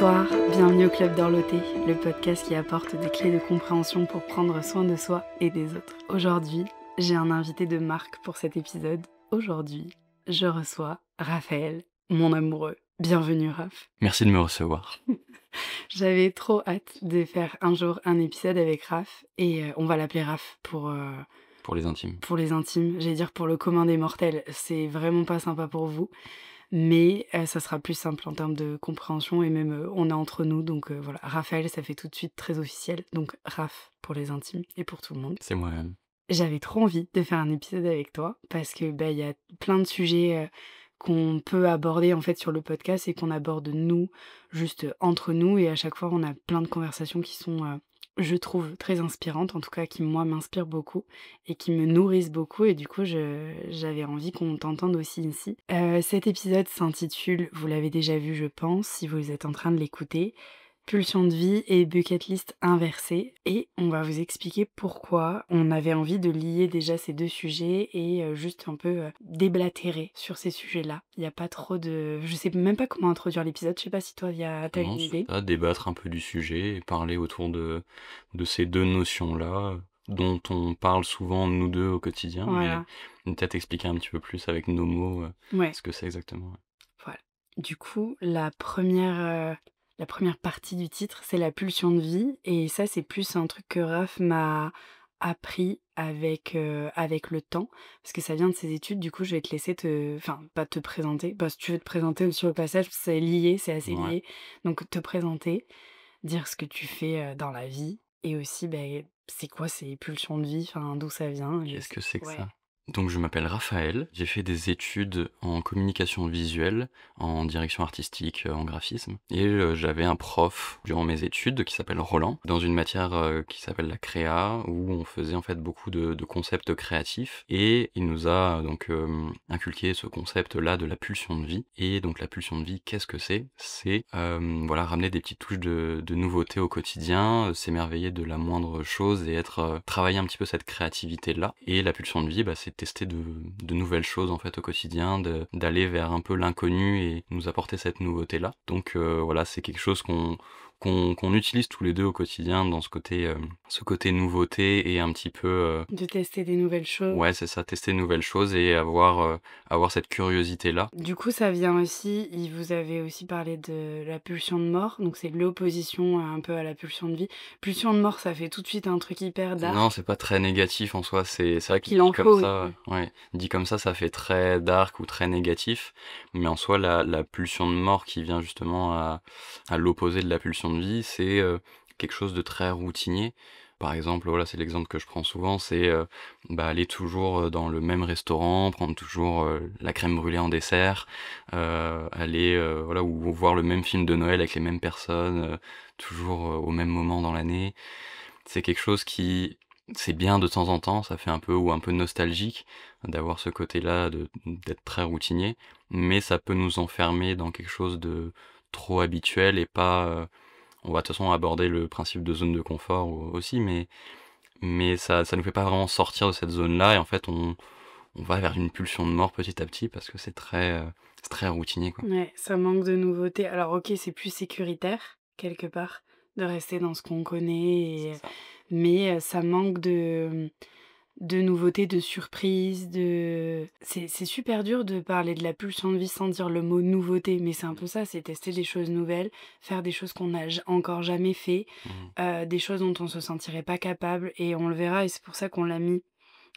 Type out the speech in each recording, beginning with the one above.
Bonsoir, bienvenue au Club d'Orloté, le podcast qui apporte des clés de compréhension pour prendre soin de soi et des autres. Aujourd'hui, j'ai un invité de marque pour cet épisode. Aujourd'hui, je reçois Raphaël, mon amoureux. Bienvenue Raph. Merci de me recevoir. J'avais trop hâte de faire un jour un épisode avec Raph et on va l'appeler Raph pour les intimes. Pour les intimes, j'allais dire pour le commun des mortels. C'est vraiment pas sympa pour vous. Mais ça sera plus simple en termes de compréhension et même on est entre nous, donc voilà. Raphaël, ça fait tout de suite très officiel, donc Raph pour les intimes et pour tout le monde. C'est moi-même. J'avais trop envie de faire un épisode avec toi parce que il y a plein de sujets qu'on peut aborder en fait sur le podcast et qu'on aborde nous, juste entre nous, et à chaque fois on a plein de conversations qui sont je trouve très inspirantes, en tout cas qui moi m'inspirent beaucoup et qui me nourrissent beaucoup, et du coup j'avais envie qu'on t'entende aussi ici. Cet épisode s'intitule, vous l'avez déjà vu je pense si vous êtes en train de l'écouter, Pulsion de vie et bucket list inversée, et on va vous expliquer pourquoi on avait envie de lier déjà ces deux sujets et juste un peu déblatérer sur ces sujets-là. Il n'y a pas trop de... Je sais même pas comment introduire l'épisode, je sais pas si toi t'as une idée. À débattre un peu du sujet et parler autour de ces deux notions-là dont on parle souvent nous deux au quotidien, Voilà. mais peut-être expliquer un petit peu plus avec nos mots Ouais. ce que c'est exactement. Voilà. Du coup, la première partie du titre, c'est la pulsion de vie. Et ça, c'est plus un truc que Raph m'a appris avec le temps. Parce que ça vient de ses études. Du coup, je vais te laisser Enfin, pas te présenter. Bah, si tu veux te présenter sur le passage, c'est lié, c'est assez Ouais. lié. Donc, te présenter, dire ce que tu fais dans la vie. Et aussi, c'est quoi ces pulsions de vie, enfin, d'où ça vient. Qu'est-ce que c'est que Ouais. ça? Donc je m'appelle Raphaël, j'ai fait des études en communication visuelle, en direction artistique, en graphisme, et j'avais un prof durant mes études qui s'appelle Roland, dans une matière qui s'appelle la créa, où on faisait en fait beaucoup de concepts créatifs, et il nous a donc inculqué ce concept-là de la pulsion de vie. Et donc la pulsion de vie, qu'est-ce que c'est? C'est voilà, ramener des petites touches de nouveauté au quotidien, s'émerveiller de la moindre chose et travailler un petit peu cette créativité-là. Et la pulsion de vie, c'est tester de nouvelles choses en fait au quotidien, d'aller vers un peu l'inconnu et nous apporter cette nouveauté-là. Donc voilà, c'est quelque chose qu'on utilise tous les deux au quotidien dans ce côté nouveauté et un petit peu... De tester des nouvelles choses. Ouais, c'est ça, tester de nouvelles choses et avoir cette curiosité-là. Du coup, ça vient aussi, vous avez aussi parlé de la pulsion de mort, donc c'est l'opposition un peu à la pulsion de vie. Pulsion de mort, ça fait tout de suite un truc hyper dark. Non, c'est pas très négatif en soi, c'est vrai que Qu'il en dit comme faut ça, aussi. ouais, dit comme ça fait très dark ou très négatif, mais en soi, la pulsion de mort qui vient justement à l'opposé de la pulsion de vie, c'est quelque chose de très routinier. Par exemple, voilà, c'est l'exemple que je prends souvent, c'est aller toujours dans le même restaurant, prendre toujours la crème brûlée en dessert, aller voilà, ou voir le même film de Noël avec les mêmes personnes, toujours au même moment dans l'année. C'est quelque chose qui, c'est bien de temps en temps, ça fait un peu nostalgique d'avoir ce côté-là, d'être très routinier, mais ça peut nous enfermer dans quelque chose de trop habituel et pas... on va de toute façon aborder le principe de zone de confort aussi, mais ça nous fait pas vraiment sortir de cette zone-là, et en fait on va vers une pulsion de mort petit à petit parce que c'est très routinier, quoi. Ouais, ça manque de nouveauté. Alors ok, c'est plus sécuritaire, quelque part, de rester dans ce qu'on connaît, C'est ça. mais ça manque de nouveautés, de surprises, C'est super dur de parler de la pulsion de vie sans dire le mot nouveauté, mais c'est un peu ça, c'est tester des choses nouvelles, faire des choses qu'on n'a encore jamais fait, des choses dont on se sentirait pas capable, et on le verra, et c'est pour ça qu'on l'a mis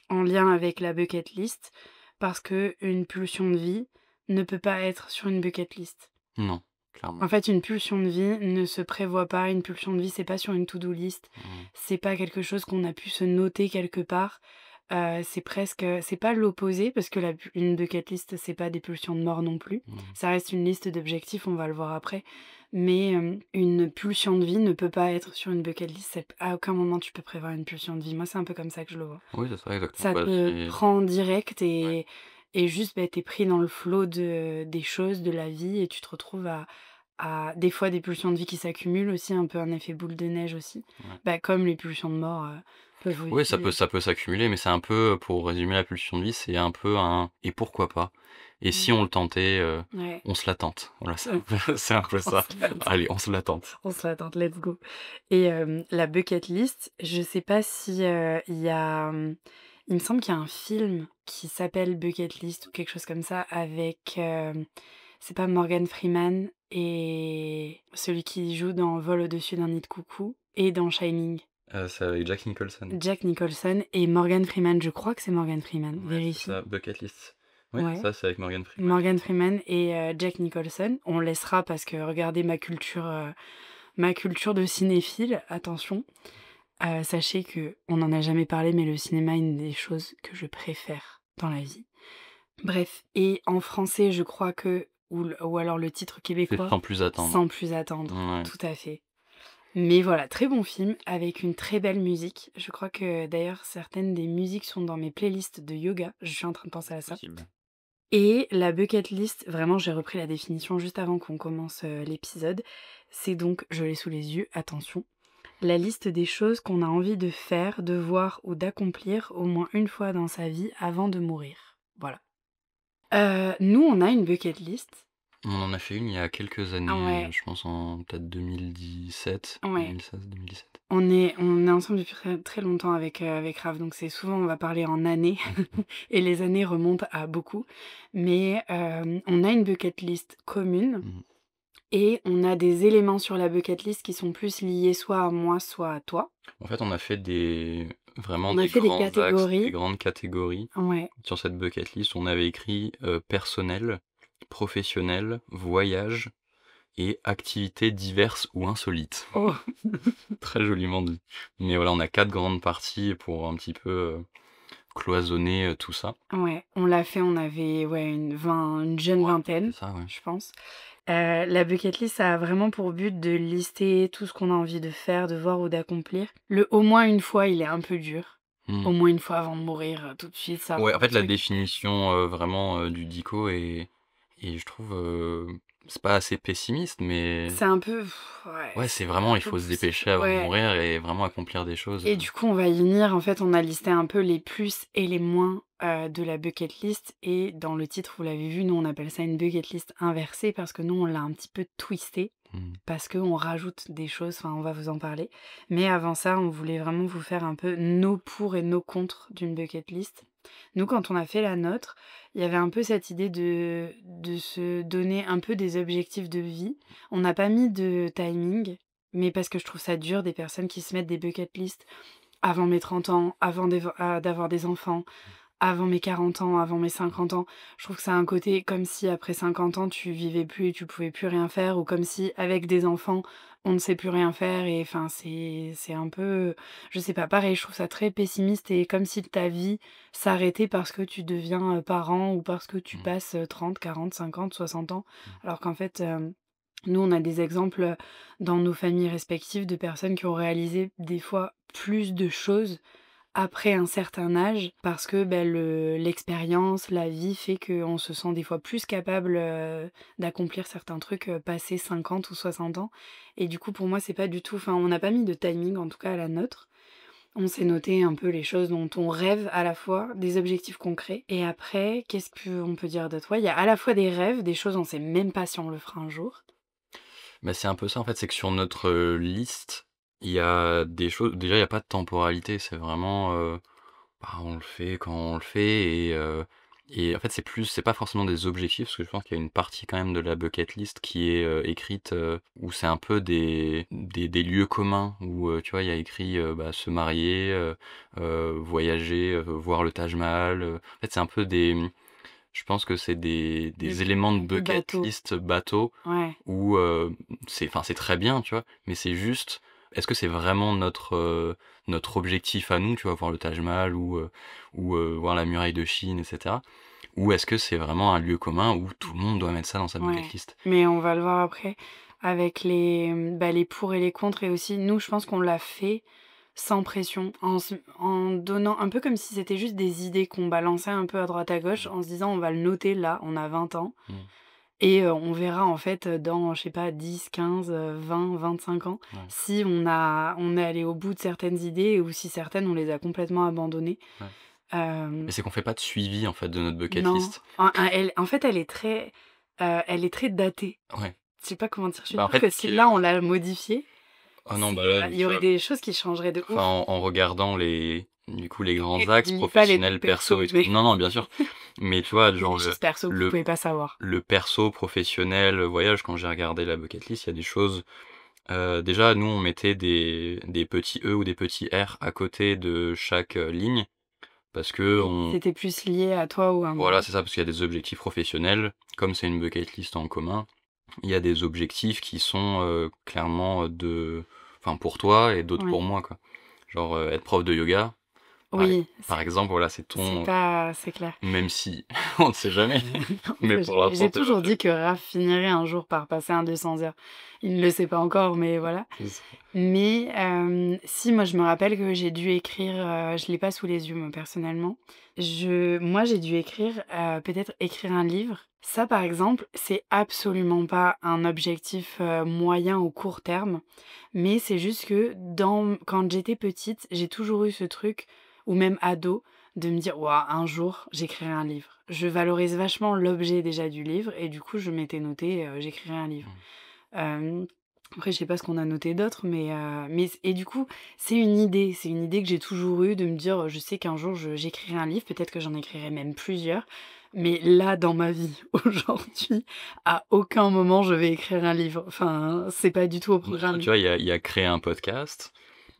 en lien avec la bucket list, parce que une pulsion de vie ne peut pas être sur une bucket list. Non, clairement. En fait, une pulsion de vie ne se prévoit pas. Une pulsion de vie, c'est pas sur une to-do list. C'est pas quelque chose qu'on a pu se noter quelque part. C'est pas l'opposé, parce que une bucket list, c'est pas des pulsions de mort non plus. Ça reste une liste d'objectifs, on va le voir après. Mais une pulsion de vie ne peut pas être sur une bucket list. À aucun moment tu peux prévoir une pulsion de vie. Moi, c'est un peu comme ça que je le vois. Oui, c'est ça, exactement. Ça te prend direct et juste t'es pris dans le flot des choses, de la vie, et tu te retrouves à des fois des pulsions de vie qui s'accumulent aussi, un peu un effet boule de neige aussi. Ouais. Comme les pulsions de mort peuvent Ouais, aussi. ça peut s'accumuler, mais c'est un peu, pour résumer la pulsion de vie, c'est un peu un «et pourquoi pas? Et si on le tentait, Ouais, on se la tente?» Voilà, c'est un peu c'est un peu on ça. se la tente, Allez, on se la tente. on se la tente, let's go. Et la bucket list, je sais pas si il y a. Il me semble qu'il y a un film qui s'appelle Bucket List ou quelque chose comme ça avec. C'est pas Morgan Freeman et celui qui joue dans Vol au-dessus d'un nid de coucou et dans Shining. C'est avec Jack Nicholson. Jack Nicholson et Morgan Freeman. Je crois que c'est Morgan Freeman. Ouais, c'est Vérifie. ça, Bucket List. Oui, c'est Ouais. ça, c'est avec Morgan Freeman. Morgan Freeman et Jack Nicholson. On laissera parce que regardez ma culture de cinéphile, attention. Sachez que on n'en a jamais parlé, mais le cinéma est une des choses que je préfère dans la vie. Bref, et en français, je crois que ou alors le titre C'est québécois, Sans plus attendre. Sans plus attendre. Ouais. Tout à fait. Mais voilà, très bon film avec une très belle musique. Je crois que d'ailleurs certaines des musiques sont dans mes playlists de yoga. Je suis en train de penser à ça. Possible. Et la bucket list, vraiment, j'ai repris la définition juste avant qu'on commence l'épisode. C'est donc, je l'ai sous les yeux, attention, la liste des choses qu'on a envie de faire, de voir ou d'accomplir au moins une fois dans sa vie avant de mourir. Voilà. Nous, on a une bucket list. On en a fait une il y a quelques années, Ouais. je pense en peut-être 2017, Ouais. 2016-2017. On est ensemble depuis très, très longtemps avec Raph, donc c'est souvent, on va parler en années, et les années remontent à beaucoup. Mais on a une bucket list commune, Mhm. et on a des éléments sur la bucket list qui sont plus liés soit à moi, soit à toi. En fait, on a fait vraiment On a des fait des grands axes, des catégories. grandes catégories Ouais. sur cette bucket list. On avait écrit personnel, professionnel, voyage et activités diverses ou insolites. Oh. Très joliment dit. Mais voilà, on a 4 grandes parties pour un petit peu cloisonner tout ça. Ouais, on l'a fait, on avait une jeune vingtaine, C'est ça, ouais. je pense. La bucket list, ça a vraiment pour but de lister tout ce qu'on a envie de faire, de voir ou d'accomplir. Le au moins une fois, il est un peu dur. Hmm. Au moins une fois avant de mourir, tout de suite, ça. Ouais, en fait, la truc. définition vraiment du dico et je trouve c'est pas assez pessimiste, mais C'est un peu. ouais, c'est C'est vraiment un il peu faut se poussé. dépêcher avant de Ouais. mourir et vraiment accomplir des choses. Et du coup, on va y venir. En fait, on a listé un peu les plus et les moins de la bucket list. Et dans le titre, vous l'avez vu, nous, on appelle ça une bucket list inversée parce que nous, on l'a un petit peu twisté. Hmm. Parce qu'on rajoute des choses, enfin on va vous en parler. Mais avant ça, on voulait vraiment vous faire un peu nos pour et nos contre d'une bucket list. Nous, quand on a fait la nôtre, il y avait un peu cette idée de se donner un peu des objectifs de vie. On n'a pas mis de timing, mais parce que je trouve ça dur des personnes qui se mettent des bucket list avant mes 30 ans, avant d'avoir des enfants, avant mes 40 ans, avant mes 50 ans. Je trouve que ça a un côté comme si après 50 ans, tu vivais plus et tu pouvais plus rien faire, ou comme si avec des enfants, on ne sait plus rien faire. Et enfin, c'est un peu, je sais pas, pareil, je trouve ça très pessimiste et comme si ta vie s'arrêtait parce que tu deviens parent ou parce que tu Hmm. passes 30, 40, 50, 60 ans. Alors qu'en fait, nous, on a des exemples dans nos familles respectives de personnes qui ont réalisé des fois plus de choses après un certain âge parce que l'expérience, la vie fait qu'on se sent des fois plus capable d'accomplir certains trucs passés 50 ou 60 ans. Et du coup, pour moi, c'est pas du tout. Enfin, on n'a pas mis de timing, en tout cas à la nôtre. On s'est noté un peu les choses dont on rêve à la fois, des objectifs concrets. Et après, qu'est-ce qu'on peut dire d'autre? Ouais, il y a à la fois des rêves, des choses, on sait même pas si on le fera un jour. Bah, c'est un peu ça en fait, c'est que sur notre liste, il y a des choses. Déjà, il n'y a pas de temporalité, c'est vraiment bah, on le fait quand on le fait et en fait c'est pas forcément des objectifs parce que je pense qu'il y a une partie quand même de la bucket list qui est écrite où c'est un peu des lieux communs où tu vois il y a écrit bah, se marier, voyager, voir le Taj Mahal. En fait c'est un peu je pense que c'est des éléments de bucket Bateau. list bateau Ouais. où c'est très bien, tu vois, mais c'est juste, est-ce que c'est vraiment notre objectif à nous, tu vois, voir le Taj Mahal ou voir la muraille de Chine, etc. Ou est-ce que c'est vraiment un lieu commun où tout le monde doit mettre ça dans sa bucket Ouais, list? mais on va le voir après avec les pour et les contre et aussi nous, je pense qu'on l'a fait sans pression, en donnant un peu comme si c'était juste des idées qu'on balançait un peu à droite à gauche en se disant: «On va le noter là, on a 20 ans» Mm. et on verra en fait, dans je sais pas 10, 15, 20, 25 ans, Ouais, si on est allé au bout de certaines idées ou si certaines on les a complètement abandonnées. ouais. Hem, Mais c'est qu'on fait pas de suivi, en fait, de notre bucket non, list. elle en fait elle est très datée. Ouais. Je sais pas comment dire. Je suis Bah, en sûre fait, que si là on l'a modifiée, ah non, bah, là, il y tu aurait vois? des choses qui changeraient de Enfin, ouf. en regardant les grands Et axes dis pas les professionnels, trucs perso perso, et tout. mais Non, non, bien sûr. Mais tu vois, il y a genre des choses perso que vous le pouvez pas savoir. le perso, professionnel, voyage, quand j'ai regardé la bucket list, il y a des choses, déjà, nous, on mettait des petits E ou des petits R à côté de chaque, ligne parce que Oui, on c'était plus lié à toi ou à moi. voilà, c'est ça, parce qu'il y a des objectifs professionnels. Comme c'est une bucket list en commun, il y a des objectifs qui sont, clairement, enfin, pour toi et d'autres Oui. pour moi, quoi. Genre, être prof de yoga, par Oui, par exemple, voilà, c'est c'est ton pas c'est clair. même si on ne sait jamais, mais pour l'instant, J'ai tu es prof toujours de yoga. dit que Raph finirait un jour par passer un 200 heures. Il ne le sait pas encore, mais voilà. C'est ça. Mais si, moi, je me rappelle que j'ai dû écrire, je l'ai pas sous les yeux, moi, personnellement. Moi, j'ai dû écrire, peut-être écrire un livre. Ça, par exemple, c'est absolument pas un objectif, moyen ou court terme, mais c'est juste que quand j'étais petite, j'ai toujours eu ce truc, ou même ado, de me dire: «Waouh, un jour, j'écrirai un livre». Je valorise vachement l'objet déjà du livre et du coup, je m'étais notée, «J'écrirai un livre». Mmh. Hem, Après, je sais pas ce qu'on a noté d'autre, mais et du coup, c'est une idée que j'ai toujours eue de me dire, je sais qu'un jour j'écrirai un livre, peut-être que j'en écrirai même plusieurs, mais là, dans ma vie, aujourd'hui, à aucun moment je vais écrire un livre. Enfin, c'est pas du tout au Bah, tu programme. vois, il y a créer un podcast,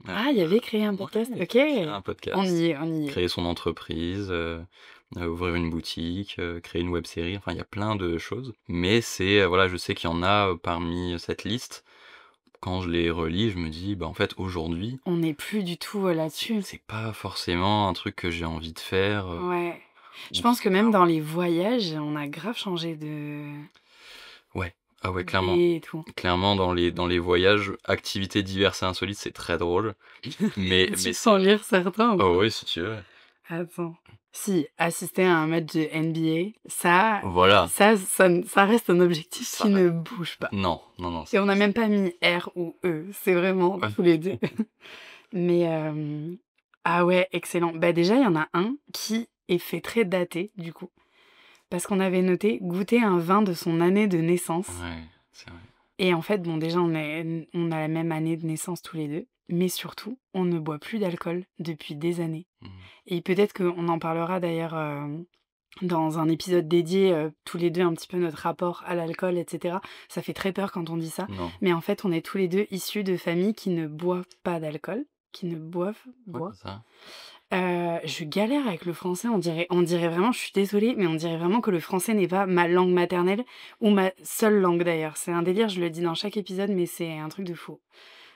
Ah, il y avait créé un podcast, ouais, OK. créer un On podcast, y est, on y est. créer son entreprise, ouvrir une boutique, créer une web série, enfin, il y a plein de choses. Mais c'est, voilà, je sais qu'il y en a, parmi cette liste, quand je les relis, je me dis: «Bah, en fait, aujourd'hui, On n'est plus du tout, là-dessus. c'est pas forcément un truc que j'ai envie de faire», Ouais. Je ou pense c'est que même pas dans les voyages, on a grave changé ouais, ah ouais, clairement. d'idées et tout. Clairement, dans les voyages, activités diverses et insolites, c'est très drôle. Mais Tu c'est sens lire certains ou oh pas? oui, si tu veux. Attends. Si, assister à un match de NBA, ça Voilà, ça ça n ça reste un objectif ça qui ne bouge pas. non, non, non, Et ça on n'a même pas mis R ou E, c'est vraiment ouais. tous les 2. Mais ah ouais, excellent. Bah, déjà, il y en a un qui est fait très daté, du coup, parce qu'on avait noté: «Goûter un vin de son année de naissance». Ouais, c'est vrai. Et en fait, bon, déjà, on a la même année de naissance tous les 2, mais surtout, on ne boit plus d'alcool depuis des années. Mmh. Et peut-être qu'on en parlera d'ailleurs, dans un épisode dédié, tous les 2 un petit peu notre rapport à l'alcool et cetera. Ça fait très peur quand on dit ça, Non, mais en fait, on est tous les 2 issus de familles qui ne boivent pas d'alcool, qui ne boivent ouais, boivent c'est ça. je galère avec le français, on dirait vraiment, je suis désolée, mais on dirait vraiment que le français n'est pas ma langue maternelle ou ma seule langue d'ailleurs. C'est un délire, je le dis dans chaque épisode, mais c'est un truc de fou.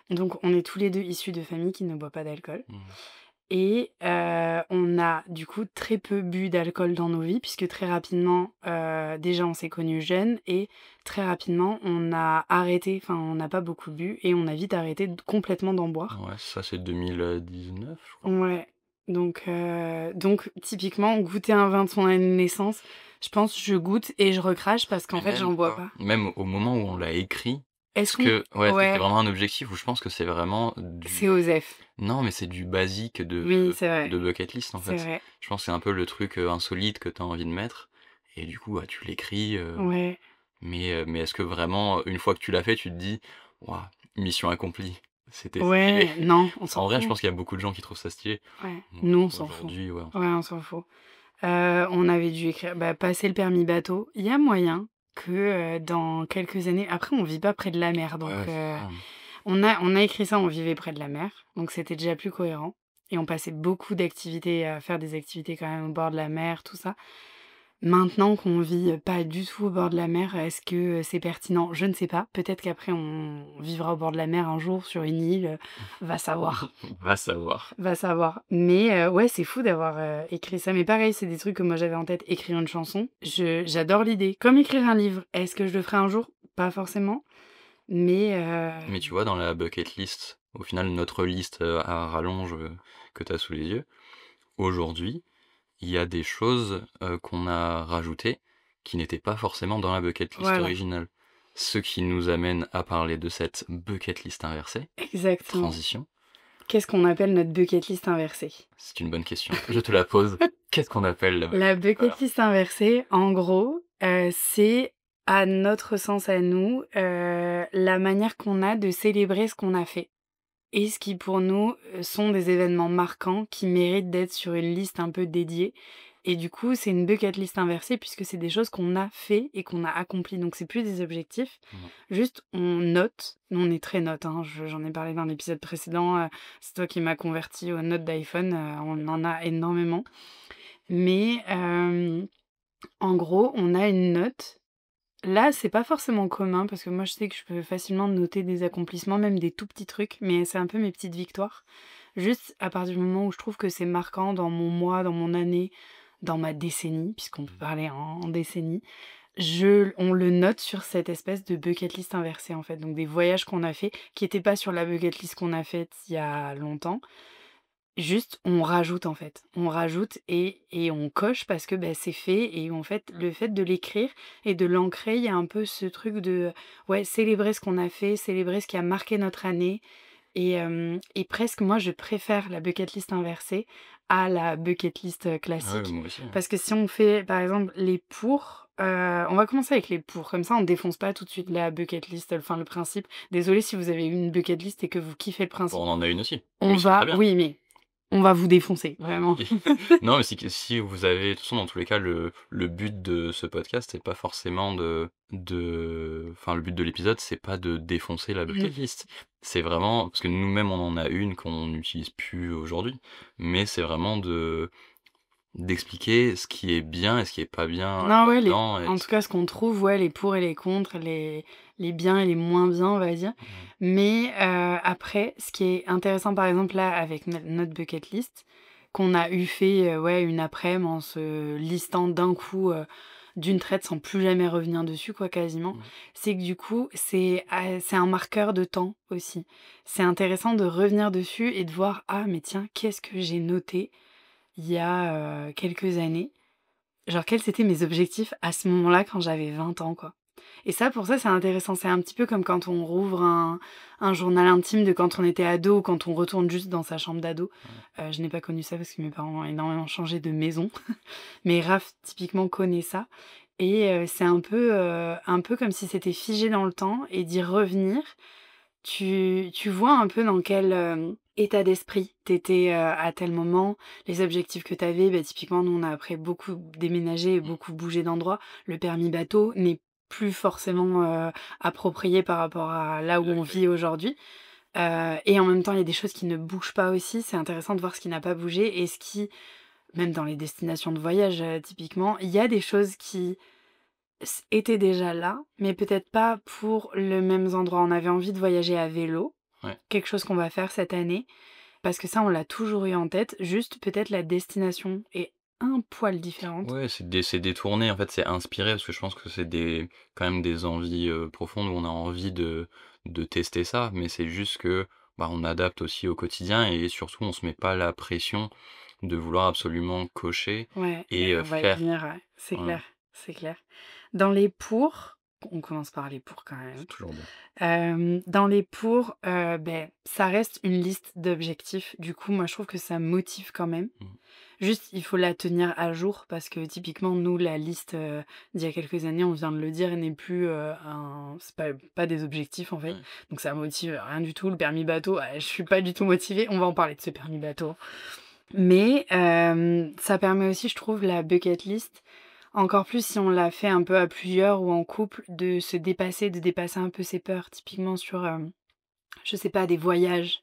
Donc on est tous les 2 issus de familles qui ne boivent pas d'alcool Mmh. et on a du coup très peu bu d'alcool dans nos vies puisque très rapidement, déjà on s'est connus jeunes et très rapidement on a arrêté, enfin on n'a pas beaucoup bu et on a vite arrêté complètement d'en boire. Ouais, ça, c'est 2019, je crois. Ouais, donc typiquement, goûter un vin de son année de naissance, je pense je goûte et je recrache parce qu'en Mais fait, même j'en bois pas. pas. Même au moment où on l'a écrit, Est-ce parce qu'on que ouais, c'était ouais, vraiment un objectif où je pense que c'est vraiment c'est du osef. non, mais c'est du basique Oui, c'est vrai, de bucket list, en c'est fait. vrai. Je pense que c'est un peu le truc, insolite que tu as envie de mettre et du coup, bah, tu l'écris, Ouais, mais est-ce que vraiment, une fois que tu l'as fait, tu te dis: «Waouh, mission accomplie, c'était stylé». ouais, non, on s'en En vrai, je fout. pense qu'il y a beaucoup de gens qui trouvent ça stylé. Ouais, Bon, nous, on s'en fout. aujourd'hui, ouais, Ouais, on s'en fout. On avait dû écrire passer le permis bateau. Il y a moyen que, dans quelques années après on vit pas près de la mer donc ouais, c'est ça. on a écrit ça, on vivait près de la mer, donc c'était déjà plus cohérent et on passait beaucoup d'activités à faire des activités quand même au bord de la mer, tout ça. Maintenant qu'on vit pas du tout au bord de la mer, est-ce que c'est pertinent? Je ne sais pas. Peut-être qu'après on vivra au bord de la mer un jour sur une île, va savoir, Va savoir. va savoir. Mais ouais, c'est fou d'avoir, écrit ça. Mais pareil, c'est des trucs que moi j'avais en tête, écrire une chanson. J'adore l'idée. Comme écrire un livre. Est-ce que je le ferai un jour? Pas forcément, mais Mais tu vois, dans la bucket list, au final, notre liste, à rallonge, que tu as sous les yeux, aujourd'hui, il y a des choses, qu'on a rajoutées qui n'étaient pas forcément dans la bucket list Voilà, originale. Ce qui nous amène à parler de cette bucket list inversée. exactement. Transition. Qu'est-ce qu'on appelle notre bucket list inversée? C'est une bonne question. Je te la pose. Qu'est-ce qu'on appelle la La bucket list bucket list inversée, en gros, c'est, à notre sens à nous, la manière qu'on a de célébrer ce qu'on a fait. Et ce qui pour nous, sont des événements marquants qui méritent d'être sur une liste un peu dédiée. Et du coup, c'est une bucket list inversée puisque c'est des choses qu'on a fait et qu'on a accompli. Donc c'est plus des objectifs, Non. juste on note. Nous on est très notes, hein, j'en ai parlé dans l'épisode précédent, c'est toi qui m'as converti aux notes d'iPhone, on en a énormément. Mais en gros, on a une note. Là, c'est pas forcément commun parce que moi, je sais que je peux facilement noter des accomplissements, même des tout petits trucs, mais c'est un peu mes petites victoires. Juste à partir du moment où je trouve que c'est marquant dans mon mois, dans mon année, dans ma décennie, puisqu'on peut parler en décennie, on le note sur cette espèce de bucket list inversée en fait. Donc des voyages qu'on a fait qui n'étaient pas sur la bucket list qu'on a faite il y a longtemps. Juste, on rajoute en fait. On rajoute et on coche parce que, bah, c'est fait et en fait, le fait de l'écrire et de l'ancrer, il y a un peu ce truc de, ouais, célébrer ce qu'on a fait, célébrer ce qui a marqué notre année et presque moi, je préfère la bucket list inversée à la bucket list, Ah ouais, classique. moi aussi. Parce que si on fait, par exemple, les pour, on va commencer avec les pour, comme ça on défonce pas tout de suite la bucket list, enfin le principe. Désolée si vous avez une bucket list et que vous kiffez le Bon, principe. on en a une aussi. On Mais c'est très va bien. Oui, mais on va vous défoncer, vraiment. Non, mais si vous avez, de toute façon, dans tous les cas, le but de ce podcast, c'est pas forcément enfin, le but de l'épisode, c'est pas de défoncer la bucket list. C'est vraiment, parce que nous-mêmes, on en a une qu'on n'utilise plus aujourd'hui, mais c'est vraiment d'expliquer ce qui est bien et ce qui est pas bien Non, ouais, là-dedans. en tout cas, ce qu'on trouve, ouais, les pour et les contre, les biens et les moins bien, on va dire. Ouais. Mais après, ce qui est intéressant, par exemple, là, avec notre bucket list, qu'on a eu fait, ouais, une après-midi en se listant d'un coup, d'une traite sans plus jamais revenir dessus, quoi, quasiment, Ouais. c'est que du coup, c'est un marqueur de temps aussi. C'est intéressant de revenir dessus et de voir, ah, mais tiens, qu'est-ce que j'ai noté il y a quelques années? Genre, quels étaient mes objectifs à ce moment-là quand j'avais 20 ans, quoi. Et ça, pour ça, c'est intéressant. C'est un petit peu comme quand on rouvre un journal intime de quand on était ado ou quand on retourne juste dans sa chambre d'ado. Je n'ai pas connu ça parce que mes parents ont énormément changé de maison. Mais Raph, typiquement, connaît ça. Et c'est un peu comme si c'était figé dans le temps et d'y revenir. Tu vois un peu dans quel état d'esprit t'étais à tel moment, les objectifs que t'avais. Bah, typiquement, nous, on a après beaucoup déménagé et beaucoup bougé d'endroits. Le permis bateau n'est plus forcément approprié par rapport à là où on vit aujourd'hui. Et en même temps, il y a des choses qui ne bougent pas aussi. C'est intéressant de voir ce qui n'a pas bougé et ce qui, même dans les destinations de voyage, typiquement, il y a des choses qui était déjà là, mais peut-être pas pour le même endroit. On avait envie de voyager à vélo, Ouais. quelque chose qu'on va faire cette année, parce que ça, on l'a toujours eu en tête. Juste, peut-être la destination est un poil différente. Ouais, c'est détourné, en fait, c'est inspiré, parce que je pense que c'est quand même des envies profondes où on a envie de tester ça, mais c'est juste que bah, on adapte aussi au quotidien et surtout on se met pas la pression de vouloir absolument cocher Ouais, et on va y faire. venir, ouais. C'est Voilà, clair, c'est clair. Dans les pour, on commence par les pour quand même. c'est toujours bien. Dans les pour, ça reste une liste d'objectifs. Du coup, moi, je trouve que ça motive quand même. Mhm. Juste, il faut la tenir à jour parce que typiquement, nous, la liste d'il y a quelques années, on vient de le dire, n'est plus c'est pas des objectifs en fait. Ouais. Donc ça motive rien du tout. Le permis bateau, je suis pas du tout motivée. On va en parler de ce permis bateau. Mais ça permet aussi, je trouve, la bucket list, encore plus si on l'a fait un peu à plusieurs ou en couple, de se dépasser, de dépasser un peu ses peurs. Typiquement sur, je sais pas, des voyages.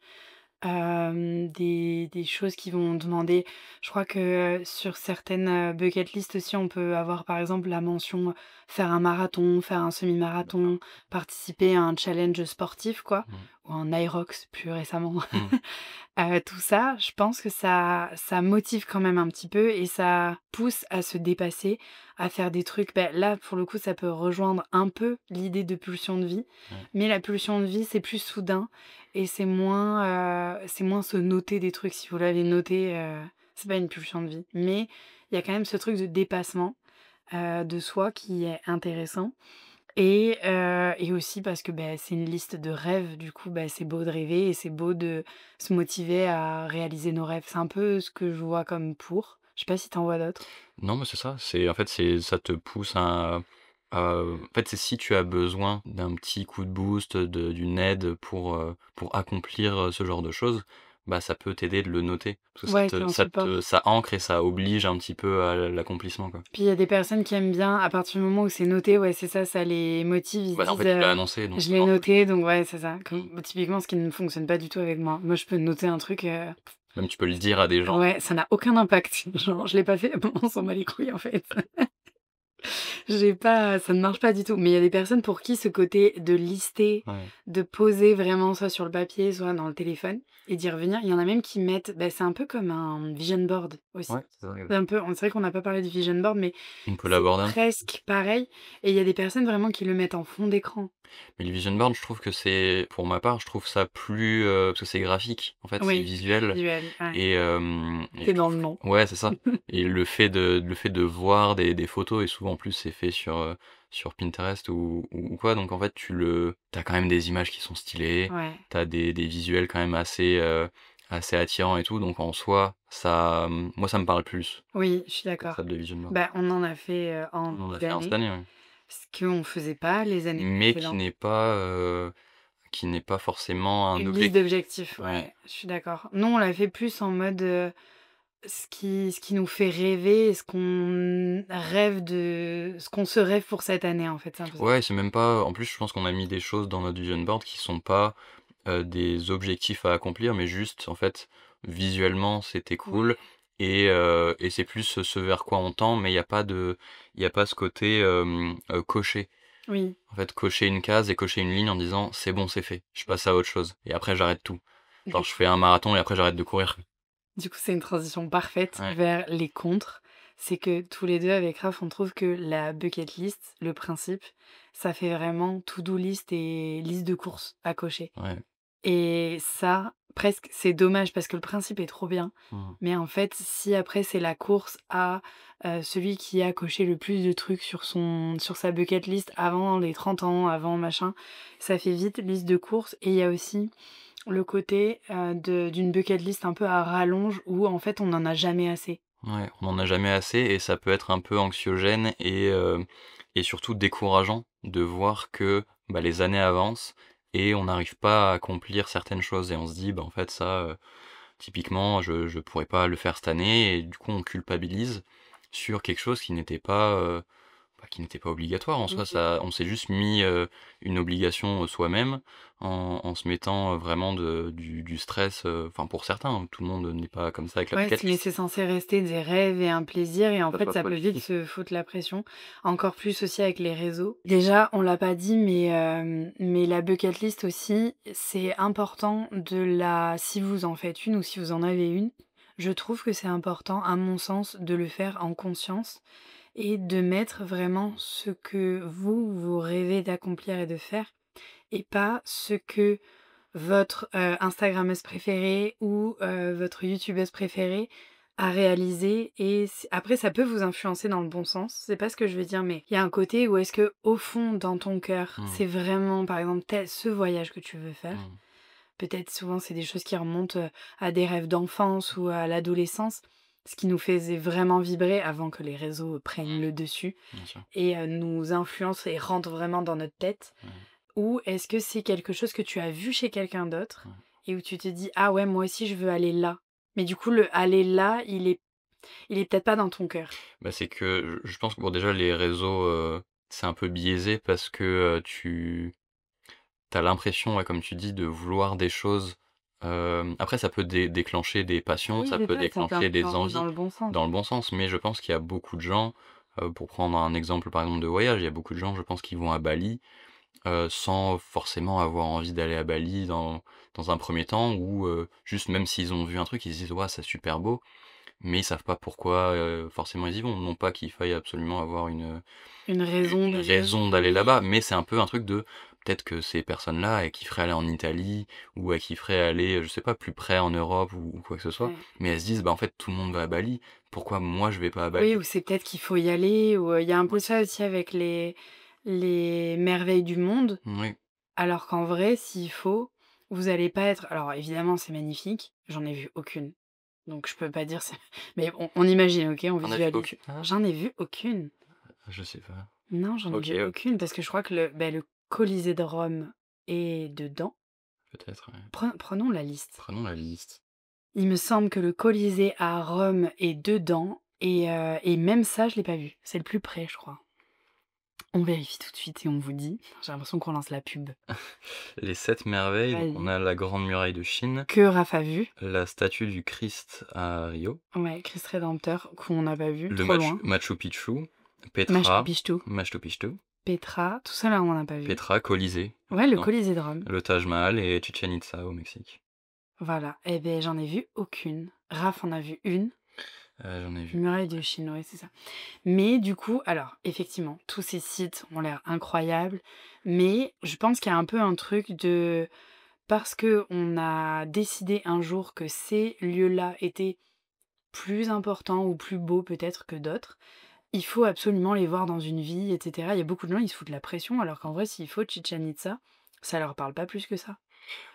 Des choses qui vont demander, je crois que sur certaines bucket list aussi, on peut avoir par exemple la mention faire un marathon, faire un semi-marathon, participer à un challenge sportif, quoi, Mhm. ou un Irox plus récemment. Mhm. Tout ça, je pense que ça motive quand même un petit peu et ça pousse à se dépasser, à faire des trucs. Là, pour le coup, ça peut rejoindre un peu l'idée de pulsion de vie, Ouais. mais la pulsion de vie, c'est plus soudain et c'est moins se noter des trucs. Si vous l'avez noté, c'est pas une pulsion de vie, mais il y a quand même ce truc de dépassement. de soi qui est intéressant et aussi parce que, c'est une liste de rêves, du coup, c'est beau de rêver et c'est beau de se motiver à réaliser nos rêves. C'est un peu ce que je vois comme pour. Je sais pas si tu en vois d'autres? Non, mais c'est ça, ça te pousse en fait, c'est si tu as besoin d'un petit coup de boost, d'une aide pour accomplir, ce genre de choses, bah, ça peut t'aider de le noter. Parce que Ouais, c'est un support. ça ancre et ça oblige un petit peu à l'accomplissement, quoi. Puis il y a des personnes qui aiment bien, à partir du moment où c'est noté, ouais, c'est ça, ça les motive. Ils se Bah, en disent, fait, tu l'as annoncé, donc «Je c'est l'ai mort. noté», donc ouais, c'est ça. Mmh. Comme typiquement, ce qui ne fonctionne pas du tout avec moi. Moi, je peux noter un truc, Même tu peux le dire à des gens. ouais, ça n'a aucun impact. Genre, je l'ai pas fait, bon, on s'en bat les couilles, en fait. J'ai pas ça ne marche pas du tout. Mais il y a des personnes pour qui ce côté de lister, Ouais. de poser vraiment soit sur le papier, soit dans le téléphone et d'y revenir. Il y en a même qui mettent c'est un peu comme un vision board aussi. Ouais, c'est ça, C'est un peu c'est vrai qu'on n'a pas parlé du vision board, mais on peut c'est l'aborder un peu. presque pareil et il y a des personnes vraiment qui le mettent en fond d'écran. Mais le vision board, je trouve que c'est pour ma part, je trouve ça plus, parce que c'est graphique, en fait, c'est Oui, visuel. visuel, ouais. Et C'est je dans trouve le nom. ouais, c'est ça. Et le fait de voir des photos et souvent en plus c'est fait sur Pinterest ou quoi, donc en fait tu as quand même des images qui sont stylées, Ouais. tu as des visuels quand même assez attirants et tout, donc en soi moi ça me parle plus, Oui, je suis cette d'accord. salle de vision board. On en a fait, en On en a début fait un cette d'année, année, ouais. ce qu'on faisait pas les années Mais précédentes. qui n'est pas forcément un Une liste objectif. d'objectifs, Ouais, ouais, je suis d'accord. Nous, on l'a fait plus en mode, ce qui nous fait rêver et ce qu'on se rêve pour cette année, en fait, c'est un peu ça. ouais, c'est même pas en plus je pense qu'on a mis des choses dans notre vision board qui sont pas des objectifs à accomplir, mais juste, en fait, visuellement, c'était Ouais, cool et c'est plus ce vers quoi on tend, mais il y a pas ce côté, cocher. oui, En fait, cocher une case et cocher une ligne en disant: «C'est bon, c'est fait, je passe à autre chose» et après j'arrête tout. du Genre je fais coup un marathon et après j'arrête de courir. c'est une transition parfaite Ouais, vers les contres. C'est que tous les 2 avec Raph, on trouve que la bucket list, le principe, ça fait vraiment to-do list et liste de courses à cocher. ouais. Et ça, presque, c'est dommage parce que le principe est trop bien. Mmh. Mais en fait, si après c'est la course à, celui qui a coché le plus de trucs sur sa bucket list avant les 30 ans, avant machin, ça fait vite liste de courses et il y a aussi le côté, d'une bucket list un peu à rallonge où en fait on n'en a jamais assez. Ouais, on en a jamais assez et ça peut être un peu anxiogène et surtout décourageant de voir que, bah, les années avancent et on n'arrive pas à accomplir certaines choses et on se dit: «Bah, en fait ça, typiquement je pourrais pas le faire cette année» et du coup on culpabilise sur quelque chose qui n'était pas obligatoire en soi, Oui. ça on s'est juste mis, une obligation, soi-même en se mettant, vraiment du stress, enfin pour certains, hein, tout le monde n'est pas comme ça avec la Ouais, bucket mais list. c'est censé rester des rêves et un plaisir et en Ça fait, soit ça pas peut vite l'objectif. se foutre la pression. Encore plus aussi avec les réseaux. Déjà, on l'a pas dit, mais la bucket list aussi, c'est important si vous en faites une ou si vous en avez une, je trouve que c'est important, à mon sens, de le faire en conscience et de mettre vraiment ce que vous rêvez d'accomplir et de faire et pas ce que votre, instagrammeuse préférée ou, votre youtubeuse préférée a réalisé et après ça peut vous influencer dans le bon sens, c'est pas ce que je veux dire, mais il y a un côté où est-ce que au fond, dans ton cœur, Mmh. c'est vraiment, par exemple, tel ce voyage que tu veux faire. Mmh. Peut-être souvent c'est des choses qui remontent, à des rêves d'enfance ou à l'adolescence, ce qui nous faisait vraiment vibrer avant que les réseaux prennent le dessus Bien sûr. et nous influencent et rentrent vraiment dans notre tête. Ouais, Ou est-ce que c'est quelque chose que tu as vu chez quelqu'un d'autre ouais. et où tu te dis: «Ah ouais, moi aussi je veux aller là». Mais du coup, le aller là, il est peut-être pas dans ton cœur. Bah, c'est que je pense que bon déjà les réseaux, c'est un peu biaisé parce que, tu as l'impression, ouais, comme tu dis, de vouloir des choses, après ça peut déclencher des passions, Oui, ça c'est peut ça déclencher des t'influence dans envies le bon sens. dans le bon sens, mais je pense qu'il y a beaucoup de gens, pour prendre un exemple par exemple de voyage, il y a beaucoup de gens je pense qui vont à Bali, sans forcément avoir envie d'aller à Bali dans un premier temps ou, juste même s'ils ont vu un truc, ils se disent: «Waouh, c'est super beau», mais ils savent pas pourquoi, forcément ils y vont. Non pas qu'il faille absolument avoir Une raison une d'y aller, raison d'aller mais là-bas, mais c'est un peu un truc de peut-être que ces personnes-là, elles kifferaient aller en Italie ou elles kifferaient aller, je sais pas, plus près en Europe ou quoi que ce soit. Ouais. Mais elles se disent: «Bah, en fait, tout le monde va à Bali, pourquoi moi je vais pas à Oui, Bali?» ou c'est peut-être qu'il faut y aller, ou il y a un peu ça aussi avec les merveilles du monde, Oui, alors qu'en vrai, s'il faut, vous allez pas être alors évidemment, c'est magnifique, j'en ai vu aucune, donc je peux pas dire c'est mais on imagine, OK, on on a vu visualise. aucune? Ah, J'en ai vu aucune. je sais pas. Non, j'en ai OK, vu aucune parce peut-être, que je crois que le Colisée de Rome est dedans. peut-être, ouais. Prenons la liste. Prenons la liste. Il me semble que le Colisée à Rome est dedans et même ça, je l'ai pas vu. C'est le plus près, je crois. On vérifie tout de suite et on vous dit. J'ai l'impression qu'on lance la pub. Les 7 merveilles, donc on Vas-y. a la Grande Muraille de Chine, Que Raph a vu. la statue du Christ à Rio, Ouais, Christ Rédempteur, qu'on n'a pas vu, le trop loin. Machu Picchu, Machu Petra, Picchu, Machu Picchu, Petra, tout ça là, on n'en a pas vu. Petra, Colisée, Ouais, le non, Colisée de Rome. le Taj Mahal et Chichen Itza au Mexique. Voilà. Eh ben, j'en ai vu aucune. Raph en a vu une. J'en ai vu. Muraille de Chine, ouais, c'est ça. Mais du coup, alors, effectivement, tous ces sites ont l'air incroyables, mais je pense qu'il y a un peu un truc de... Parce que on a décidé un jour que ces lieux-là étaient plus importants ou plus beaux peut-être que d'autres, il faut absolument les voir dans une vie, etc. Il y a beaucoup de gens, ils se foutent la pression, alors qu'en vrai, s'il faut Chichen Itza, ça leur parle pas plus que ça.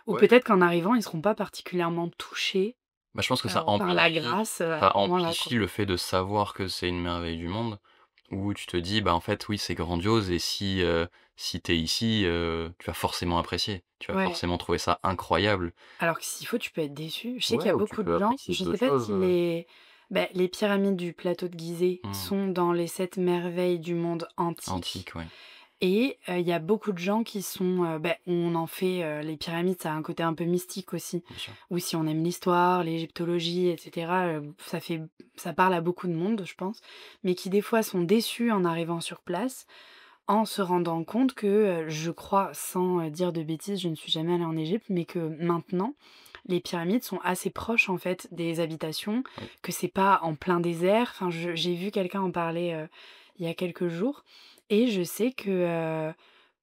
Ou Ouais. peut-être qu'en arrivant, ils seront pas particulièrement touchés Bah, je pense que ça par la amplifie grâce à ça ce moment-là, quoi. amplifie le fait de savoir que c'est une merveille du monde, où tu te dis: «Bah, en fait, oui, c'est grandiose et si tu ici, tu vas forcément apprécier. Tu vas Ouais. forcément trouver ça incroyable». Alors que s'il faut, tu peux être déçu. Je sais qu'il y Ouais, a ou tu beaucoup de peux gens, apprécier je sais d'autres pas choses, si les pyramides du plateau de Gizeh mmh, sont dans les 7 merveilles du monde antique. antiques, ouais, Et il y a beaucoup de gens qui sont, on en fait, les pyramides, ça a un côté un peu mystique aussi. bien sûr. Ou si on aime l'histoire, l'égyptologie, et cetera, ça parle à beaucoup de monde, je pense. Mais qui des fois sont déçus en arrivant sur place, en se rendant compte que, je crois, sans, dire de bêtises, je ne suis jamais allée en Égypte, mais que maintenant, les pyramides sont assez proches, en fait, des habitations, Oui. que c'est pas en plein désert. Enfin, j'ai vu quelqu'un en parler, il y a quelques jours et je sais que,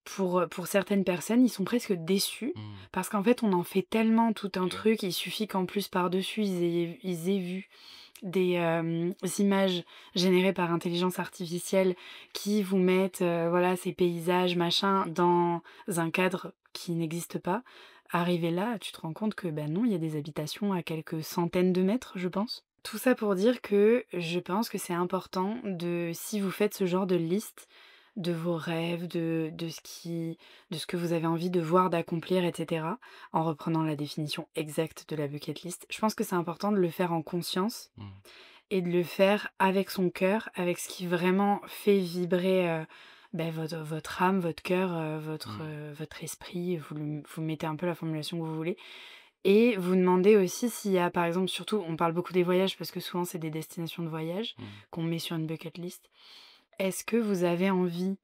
pour certaines personnes, ils sont presque déçus Mmh. parce qu'en fait, on en fait tellement tout un Et ouais. truc, il suffit qu'en plus par-dessus, ils aient vu des, images générées par intelligence artificielle qui vous mettent, voilà, ces paysages, machin, dans un cadre qui n'existe pas. Arrivé là, tu te rends compte que, bah, non, il y a des habitations à quelques centaines de mètres, je pense. Tout ça pour dire que je pense que c'est important de si vous faites ce genre de liste de vos rêves, de ce que vous avez envie de voir, d'accomplir, et cetera, en reprenant la définition exacte de la bucket list, je pense que c'est important de le faire en conscience Mmh. et de le faire avec son cœur, avec ce qui vraiment fait vibrer, votre âme, votre cœur, Mmh. votre esprit. Vous mettez un peu la formulation que vous voulez et vous demandez aussi s'il y a, par exemple, surtout, on parle beaucoup des voyages parce que souvent c'est des destinations de voyage Mmh. qu'on met sur une bucket list. Est-ce que vous avez envie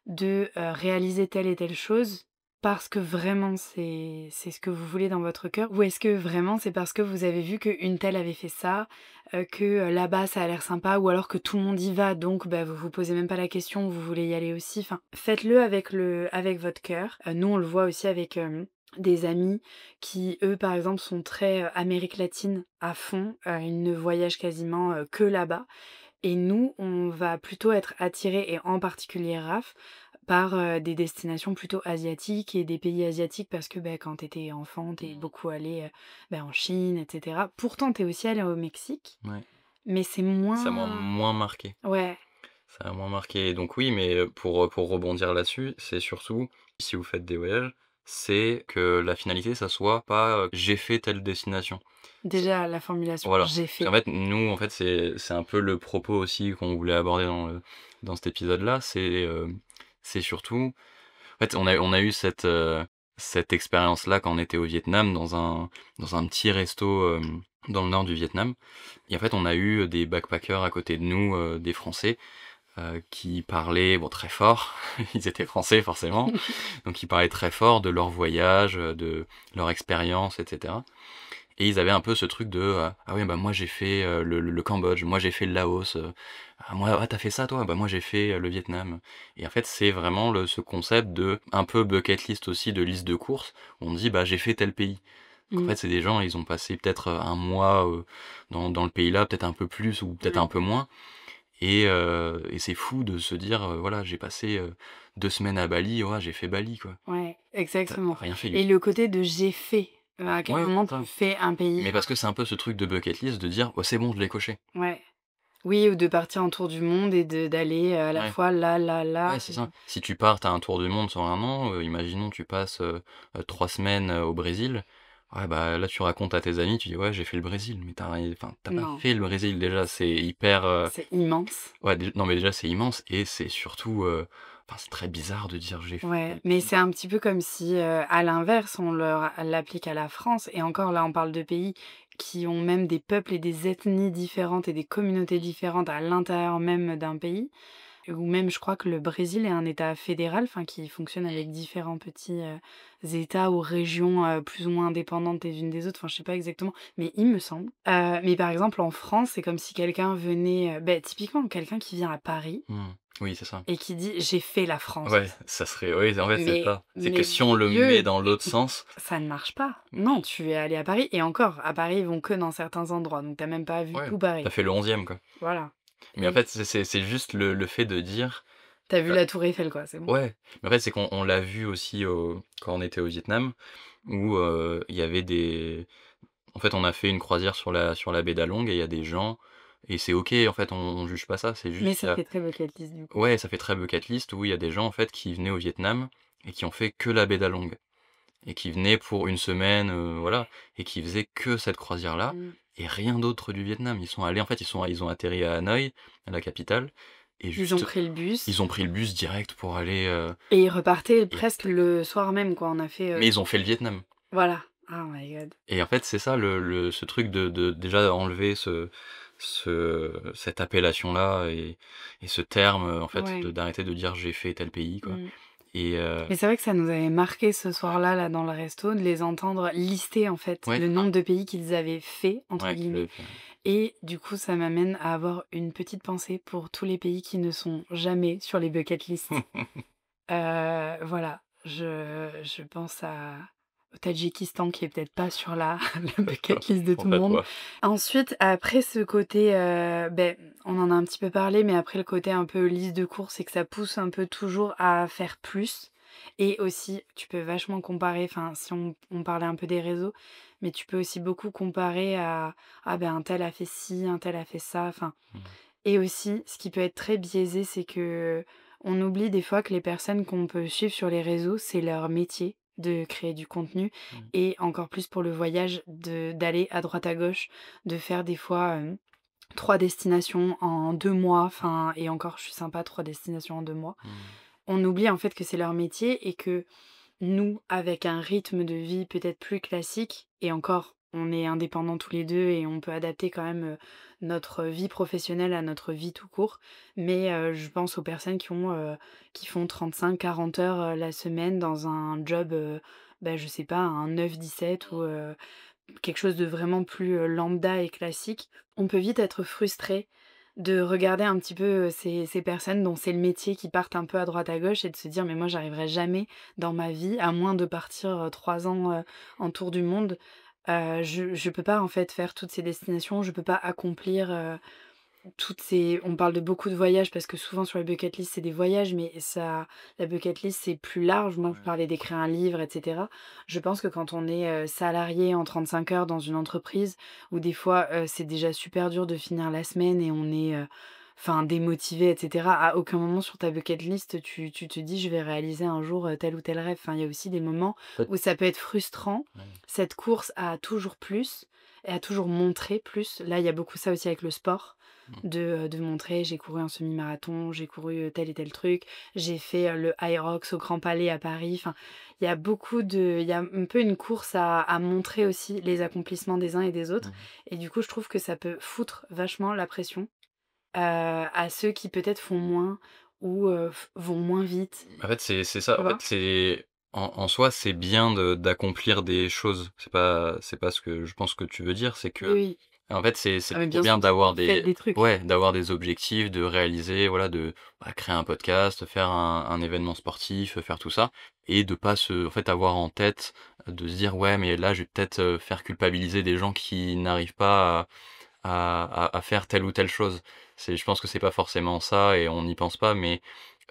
de, réaliser telle et telle chose parce que vraiment c'est ce que vous voulez dans votre cœur? Ou est-ce que vraiment c'est parce que vous avez vu qu'une telle avait fait ça, que, là-bas ça a l'air sympa ou alors que tout le monde y va donc bah, vous vous posez même pas la question, vous voulez y aller aussi? Enfin, faites-le avec votre cœur. Nous on le voit aussi avec, des amis qui, eux, par exemple, sont très, Amérique latine à fond, ils ne voyagent quasiment, que là-bas et nous, on va plutôt être attirés et en particulier Raph, par, des destinations plutôt asiatiques et des pays asiatiques parce que, bah, quand tu étais enfant, tu es Mmh. beaucoup allé, en Chine et cetera. Pourtant, tu es aussi allé au Mexique, Ouais. mais c'est Ça m'a moins moins marqué. ouais, Ça a moins marqué. Donc oui, mais pour rebondir là-dessus, c'est surtout, si vous faites des voyages, c'est que la finalité, ça soit pas, «J'ai fait telle destination». C'est déjà la formulation voilà. «j'ai Parce qu'en fait». fait, nous, en fait, c'est un peu le propos aussi qu'on voulait aborder dans cet épisode-là, c'est surtout en fait, on a eu cette expérience-là quand on était au Vietnam dans un petit resto, dans le nord du Vietnam et en fait, on a eu des backpackers à côté de nous, des Français qui parlaient bon très fort, ils étaient français forcément, donc ils parlaient très fort de leur voyage, de leur expérience et cetera Et ils avaient un peu ce truc de ah oui, bah moi j'ai fait le Cambodge, moi j'ai fait le Laos, ah moi ah t'as fait ça toi? Bah moi j'ai fait le Vietnam. Et en fait, c'est vraiment ce concept de un peu bucket list aussi, de liste de courses. Où on dit bah j'ai fait tel pays. Donc en Mmh. fait, c'est des gens, ils ont passé peut-être un mois dans le pays là, peut-être un peu plus ou peut-être Ouais. un peu moins. Et c'est fou de se dire voilà, j'ai passé 2 semaines à Bali, ouais, j'ai fait Bali quoi. Ouais, T'as exactement. rien fait du Et tout. le côté de «j'ai fait», à quel Ouais, moment c'est tu ça. fais un pays? Mais parce que c'est un peu ce truc de bucket list de dire «Oh, c'est bon, je l'ai coché». Ouais. Oui, ou de partir en tour du monde et d'aller, à la Ouais. fois là, là, là. Ouais, c'est ça. Si tu pars, tu un tour du monde sur un an, imaginons tu passes 3 semaines au Brésil. Ouais, bah là, tu racontes à tes amis, tu dis ouais, j'ai fait le Brésil, mais enfin, t'as pas Non, fait le Brésil déjà, c'est hyper. c'est immense. Ouais, non, mais déjà, c'est immense et c'est surtout. Enfin, c'est très bizarre de dire j'ai fait Ouais, tel mais pays, c'est quoi. un petit peu comme si, à l'inverse, on l'applique à la France et encore là, on parle de pays qui ont même des peuples et des ethnies différentes et des communautés différentes à l'intérieur même d'un pays. Ou même, je crois que le Brésil est un État fédéral, enfin, qui fonctionne avec différents petits, États ou régions, plus ou moins indépendantes les unes des autres. Enfin, je sais pas exactement, mais il me semble. Mais par exemple, en France, c'est comme si quelqu'un venait, typiquement quelqu'un qui vient à Paris Hmm. Oui, c'est ça. et qui dit: «J'ai fait la France». Ouais, ça serait. Oui, en fait, c'est Mais ça. C'est que mais si on le met vieux, dans l'autre sens. ça ne marche pas. Non, tu es allé à Paris et encore, à Paris, ils vont que dans certains endroits, donc tu as même pas vu Ouais, tout t'as Paris. fait le 11e, quoi. Voilà. Mais en Et fait, c'est juste le fait de dire. tu as vu la tour Eiffel, quoi, c'est bon. Ouais, mais en fait, c'est qu'on l'a vu aussi quand on était au Vietnam, où il y avait des. En fait, on a fait une croisière sur la baie d'Along et il y a des gens, et c'est OK, en fait, on juge pas ça, c'est Mais juste ça fait très bucket list, du coup. ouais, ça fait très bucket list où il y a des gens, en fait, qui venaient au Vietnam et qui ont fait que la baie d'Along et qui venaient pour une semaine, voilà, et qui faisaient que cette croisière-là Mmh. et rien d'autre du Vietnam. Ils sont allés, en fait, ils ont atterri à Hanoï, à la capitale, et Ils ont juste, pris le bus ils ont pris le bus direct pour aller, et ils repartaient et presque le soir même, quoi. On a fait, mais ils ont fait le Vietnam. voilà. Oh my god. Et en fait, c'est ça ce truc de déjà enlever cette appellation-là et ce terme, en fait, Ouais. d'arrêter de dire j'ai fait tel pays, quoi. Mmh. Et Mais c'est vrai que ça nous avait marqué ce soir-là, là, dans le resto, de les entendre lister, en fait, ouais, le nombre de pays qu'ils avaient «fait», entre ouais, guillemets. Et du coup, ça m'amène à avoir une petite pensée pour tous les pays qui ne sont jamais sur les bucket lists. Voilà, je pense au Tadjikistan qui est peut-être pas sur la la bucket list de tout Pense le à monde. toi. Ensuite, après ce côté, on en a un petit peu parlé, mais après le côté un peu liste de courses, c'est que ça pousse un peu toujours à faire plus et aussi tu peux vachement comparer, enfin si on parlait un peu des réseaux, mais tu peux aussi beaucoup comparer à: «Ah ben un tel a fait ci, un tel a fait ça», enfin Mmh. et aussi, ce qui peut être très biaisé, c'est que on oublie des fois que les personnes qu'on peut suivre sur les réseaux, c'est leur métier de créer du contenu Mmh. et encore plus pour le voyage d'aller à droite à gauche, de faire des fois, 3 destinations en 2 mois, enfin et encore je suis sympa 3 destinations en 2 mois. Mmh. On oublie en fait que c'est leur métier et que nous, avec un rythme de vie peut-être plus classique et encore, on est indépendants tous les 2 et on peut adapter quand même, notre vie professionnelle à notre vie tout court. Mais, je pense aux personnes qui font 35-40 heures, la semaine dans un job, je sais pas, un 9-17 ou, quelque chose de vraiment plus, lambda et classique. On peut vite être frustré de regarder un petit peu, ces personnes dont c'est le métier qui partent un peu à droite à gauche et de se dire: «Mais moi j'arriverai jamais dans ma vie, à moins de partir, 3 ans, en tour du monde, je peux pas en fait faire toutes ces destinations, je peux pas accomplir, toutes ces on parle de beaucoup de voyages parce que souvent sur les bucket list, c'est des voyages, mais ça la bucket list, c'est plus large. Moi, je Ouais. parlais d'écrire un livre et cetera. Je pense que quand on est, salarié en 35 heures dans une entreprise où des fois, c'est déjà super dur de finir la semaine et on est, enfin démotivé et cetera. À aucun moment sur ta bucket list, tu te dis: «Je vais réaliser un jour, tel ou tel rêve». Enfin, il y a aussi des moments En fait, où ça peut être frustrant, ouais. cette course à toujours plus et à toujours montrer plus. Là, il y a beaucoup ça aussi avec le sport Mmh. de montrer: «J'ai couru un semi-marathon, j'ai couru, tel et tel truc, j'ai fait, le Hyrox au Grand Palais à Paris». Enfin, il y a un peu une course à montrer aussi les accomplissements des uns et des autres Mmh. et du coup, je trouve que ça peut foutre vachement la pression, à ceux qui peut-être font moins ou, f vont moins vite, En fait, c'est tu ça. En fait, vois? en soi, c'est bien d'accomplir des choses. C'est pas ce que je pense que tu veux dire, c'est Oui, que oui. en fait, c'est Ah mais trop bien bien sûr, d'avoir vous faites des des trucs. ouais, d'avoir des objectifs, de réaliser, voilà, créer un podcast, faire un événement sportif, faire tout ça et de pas se en fait, avoir en tête, de se dire: «Ouais, mais là, je vais peut-être, faire culpabiliser des gens qui n'arrivent pas à faire telle ou telle chose». Je pense que c'est pas forcément ça et on n'y pense pas, mais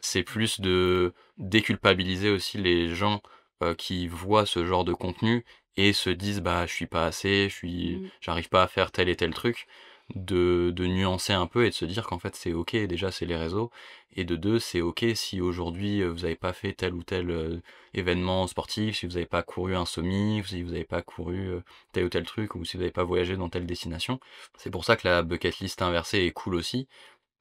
c'est plus de déculpabiliser aussi les gens, qui voient ce genre de contenu et se disent: «Bah, je suis pas assez, Mmh. j'arrive pas à faire tel et tel truc». De nuancer un peu et de se dire qu'en fait c'est OK, déjà c'est les réseaux et de 2 c'est OK si aujourd'hui, vous avez pas fait tel ou tel, événement sportif, si vous avez pas couru un semi, si vous avez pas couru, tel ou tel truc ou si vous avez pas voyagé dans telle destination. C'est pour ça que la bucket list inversée est cool aussi.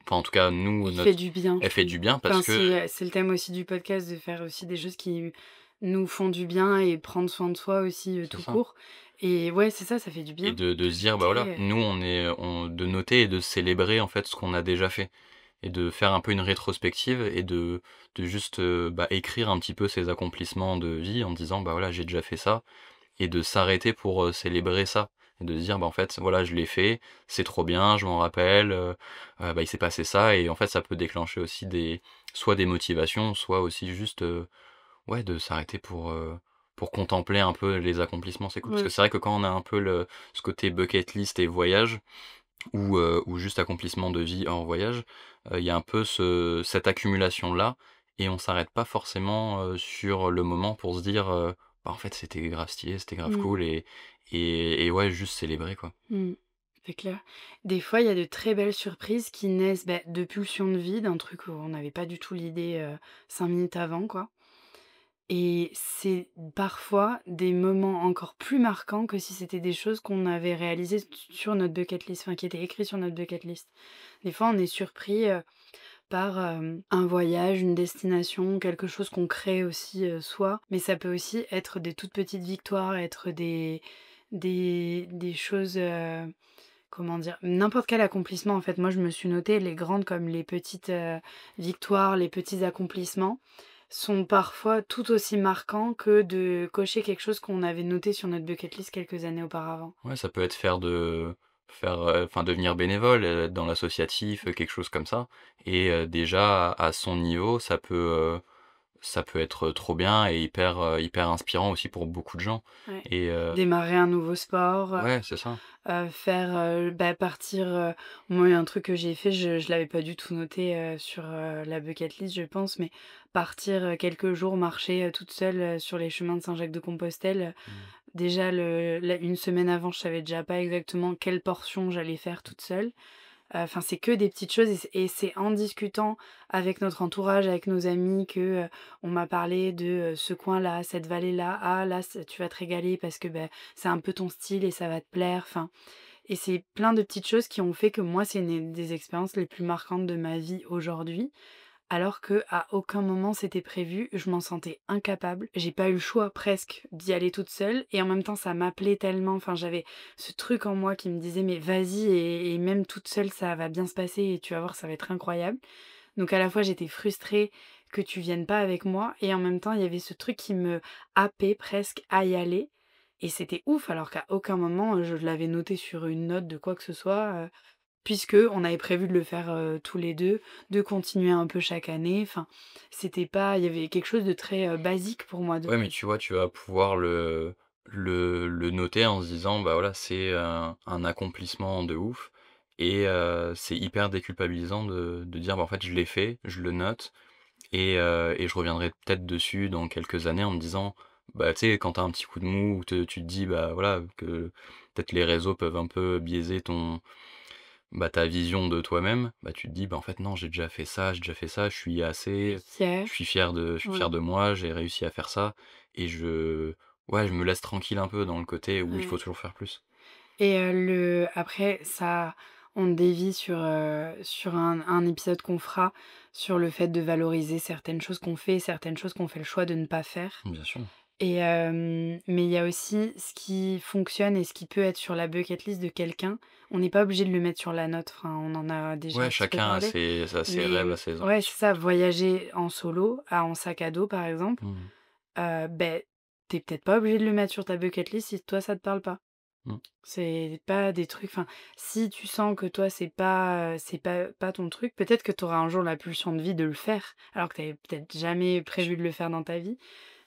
Enfin, en tout cas, nous, Il fait notre du bien, elle je fait trouve. du bien parce Enfin, que c'est le thème aussi du podcast, de faire aussi des choses qui nous font du bien et prendre soin de soi aussi, c'est tout ça court. Et ouais, c'est ça, ça fait du et bien. de se dire: «Bah, voilà, Très, nous, on de noter et de célébrer, en fait, ce qu'on a déjà fait et de faire un peu une rétrospective et de juste, écrire un petit peu ses accomplissements de vie en disant: «Bah, voilà, j'ai déjà fait ça» et de s'arrêter pour, célébrer ça et de se dire: «Bah, en fait, voilà, je l'ai fait, c'est trop bien, je m'en rappelle, il s'est passé ça» et en fait, ça peut déclencher aussi soit des motivations, soit aussi juste, ouais, de s'arrêter pour contempler un peu les accomplissements, c'est cool. Parce que ouais. c'est vrai que quand on a un peu ce côté bucket list et voyage ou juste accomplissement de vie hors voyage, il y a un peu cette accumulation-là et on s'arrête pas forcément, sur le moment pour se dire, «Bah, en fait, c'était grave stylé, c'était grave Mmh. cool» et ouais, juste célébrer, quoi. Mmh. C'est clair. Des fois, il y a de très belles surprises qui naissent, de pulsions de vie, d'un truc où on n'avait pas du tout l'idée, 5 minutes avant, quoi. Et c'est parfois des moments encore plus marquants que si c'était des choses qu'on avait réalisées sur notre bucket list, enfin qui étaient écrits sur notre bucket list. Des fois, on est surpris, par, un voyage, une destination, quelque chose qu'on crée aussi, soi, mais ça peut aussi être des toutes petites victoires, être des choses, comment dire? N'importe quel accomplissement, en fait. Moi, je me suis notée les grandes comme les petites, victoires, les petits accomplissements sont parfois tout aussi marquants que de cocher quelque chose qu'on avait noté sur notre bucket list quelques années auparavant. Ouais, ça peut être devenir bénévole, être dans l'associatif, quelque chose comme ça et déjà à son niveau, ça peut être trop bien et hyper inspirant aussi pour beaucoup de gens Ouais. et Démarrer un nouveau sport, ouais, c'est ça. faire, partir, moi, il y a un truc que j'ai fait, je l'avais pas du tout noté, sur, la bucket list, je pense, mais partir, quelques jours marcher, toute seule, sur les chemins de Saint-Jacques-de-Compostelle. Mmh. Déjà une semaine avant, je savais déjà pas exactement quelle portion j'allais faire toute seule. Enfin, c'est que des petites choses et c'est en discutant avec notre entourage, avec nos amis que, on m'a parlé de, ce coin-là, cette vallée-là. «Ah là, c tu vas te régaler parce que, c'est un peu ton style et ça va te plaire». Enfin, et c'est plein de petites choses qui ont fait que moi, c'est une des expériences les plus marquantes de ma vie aujourd'hui. Alors que à aucun moment c'était prévu, je m'en sentais incapable. J'ai pas eu le choix presque d'y aller toute seule et en même temps ça m'appelait tellement, enfin j'avais ce truc en moi qui me disait: «Mais vas-y et même toute seule ça va bien se passer et tu vas voir ça va être incroyable». Donc à la fois j'étais frustrée que tu viennes pas avec moi et en même temps il y avait ce truc qui me happait presque à y aller et c'était ouf alors qu'à aucun moment, je l'avais noté sur une note de quoi que ce soit, puisque on avait prévu de le faire, tous les 2, de continuer un peu chaque année. Enfin, c'était pas il y avait quelque chose de très, basique pour moi Ouais, mais dedans. tu vois, tu vas pouvoir le noter en se disant: «Bah, voilà, c'est un accomplissement de ouf» et c'est hyper déculpabilisant de dire: «Bah, en fait, je l'ai fait, je le note et je reviendrai peut-être dessus dans quelques années en me disant» bah, tu sais, quand t'as un petit coup de mou ou tu te dis, bah, voilà, que peut-être les réseaux peuvent un peu biaiser ta vision de toi-même, bah, tu te dis: «Bah, en fait, non, j'ai déjà fait ça, je suis assez, Fière, je suis ouais, fier de moi, j'ai réussi à faire ça» et ouais, je me laisse tranquille un peu dans le côté où il faut ouais. toujours faire plus. Et le après ça on dévie sur un épisode qu'on fera sur le fait de valoriser certaines choses qu'on fait, certaines choses qu'on fait le choix de ne pas faire. Bien sûr. Et mais il y a aussi ce qui fonctionne et ce qui peut être sur la bucket list de quelqu'un. On n'est pas obligé de le mettre sur la nôtre, enfin, on en a déjà Ouais, un petit peu chacun parlé. a ses Mais rêves, a ses ouais, c'est ambitions. ça, voyager en solo, en sac à dos, par exemple. Mmh. beh, tu peut-être pas obligé de le mettre sur ta bucket list si toi ça te parle pas. Mmh. C'est pas des trucs enfin, si tu sens que toi c'est pas ton truc, peut-être que tu auras un jour la pulsion de vie de le faire, alors que tu avais peut-être jamais prévu de le faire dans ta vie.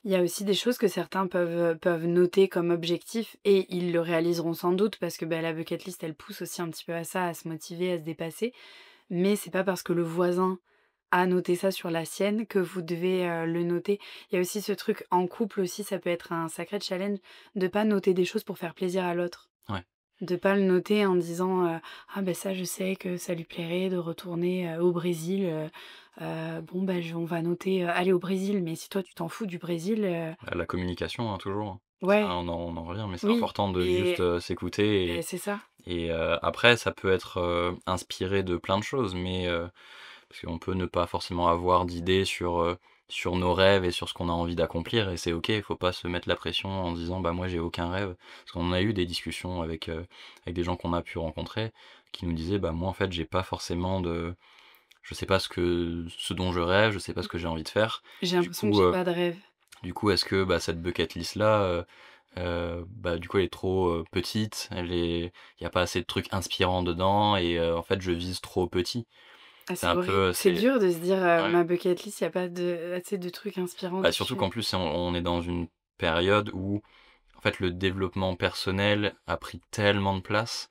Il y a aussi des choses que certains peuvent noter comme objectifs et ils le réaliseront sans doute parce que, bah, la bucket list, elle pousse aussi un petit peu à ça, à se motiver, à se dépasser. Mais c'est pas parce que le voisin a noté ça sur la sienne que vous devez, le noter. Il y a aussi ce truc en couple aussi, ça peut être un sacré challenge de pas noter des choses pour faire plaisir à l'autre. Ouais. De pas le noter en disant, «Ah ben ça je sais que ça lui plairait de retourner, au Brésil, bon bah je on va noter, aller au Brésil». Mais si toi tu t'en fous du Brésil, Bah, la communication, hein, toujours, hein. Ça, ouais, on en revient, mais c'est oui important de juste, et s'écouter c'est ça. après ça peut être, inspiré de plein de choses, mais parce qu'on peut ne pas forcément avoir d'idées sur nos rêves et sur ce qu'on a envie d'accomplir et c'est OK, il faut pas se mettre la pression en se disant: «Bah, moi j'ai aucun rêve». Parce qu'on a eu des discussions avec des gens qu'on a pu rencontrer qui nous disaient: «Bah, moi en fait j'ai pas forcément de je sais pas ce dont je rêve, je sais pas ce que j'ai envie de faire». J'ai Du l'impression que coup, j'ai heu, pas de rêve. du coup est-ce que, bah, cette bucket list là, bah, du coup elle est trop, petite, il y a pas assez de trucs inspirants dedans en fait je vise trop petit. Ah C'est c'est un horrible, peu c'est dur de se dire, ouais. ma bucket list, il y a pas assez de trucs inspirants Bah, surtout dessus. qu'en plus, on est dans une période où, en fait, le développement personnel a pris tellement de place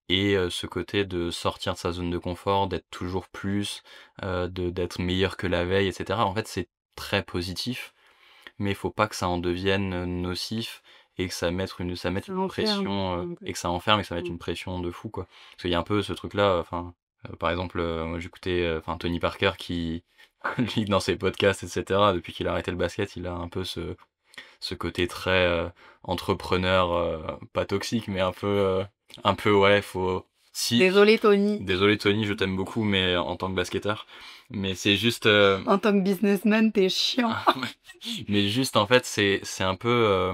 ce côté de sortir de sa zone de confort, d'être toujours plus, d'être meilleur que la veille et cetera. En fait, c'est très positif, mais il faut pas que ça en devienne, nocif et que ça mette Ça une enferme pression, un peu. et que ça enferme et que ça mette Mmh. une pression de fou, quoi. Parce qu'il y a un peu ce truc-là, enfin, par exemple, moi j'écoutais, enfin Tony Parker qui lui dans ses podcasts et cetera, depuis qu'il a arrêté le basket, il a un peu ce côté très, entrepreneur, pas toxique, mais un peu ouais, faut si Désolée Tony, désolé Tony, je t'aime beaucoup, mais en tant que basketteur, mais c'est juste, en tant que businessman, tu es chiant. mais juste en fait, c'est un peu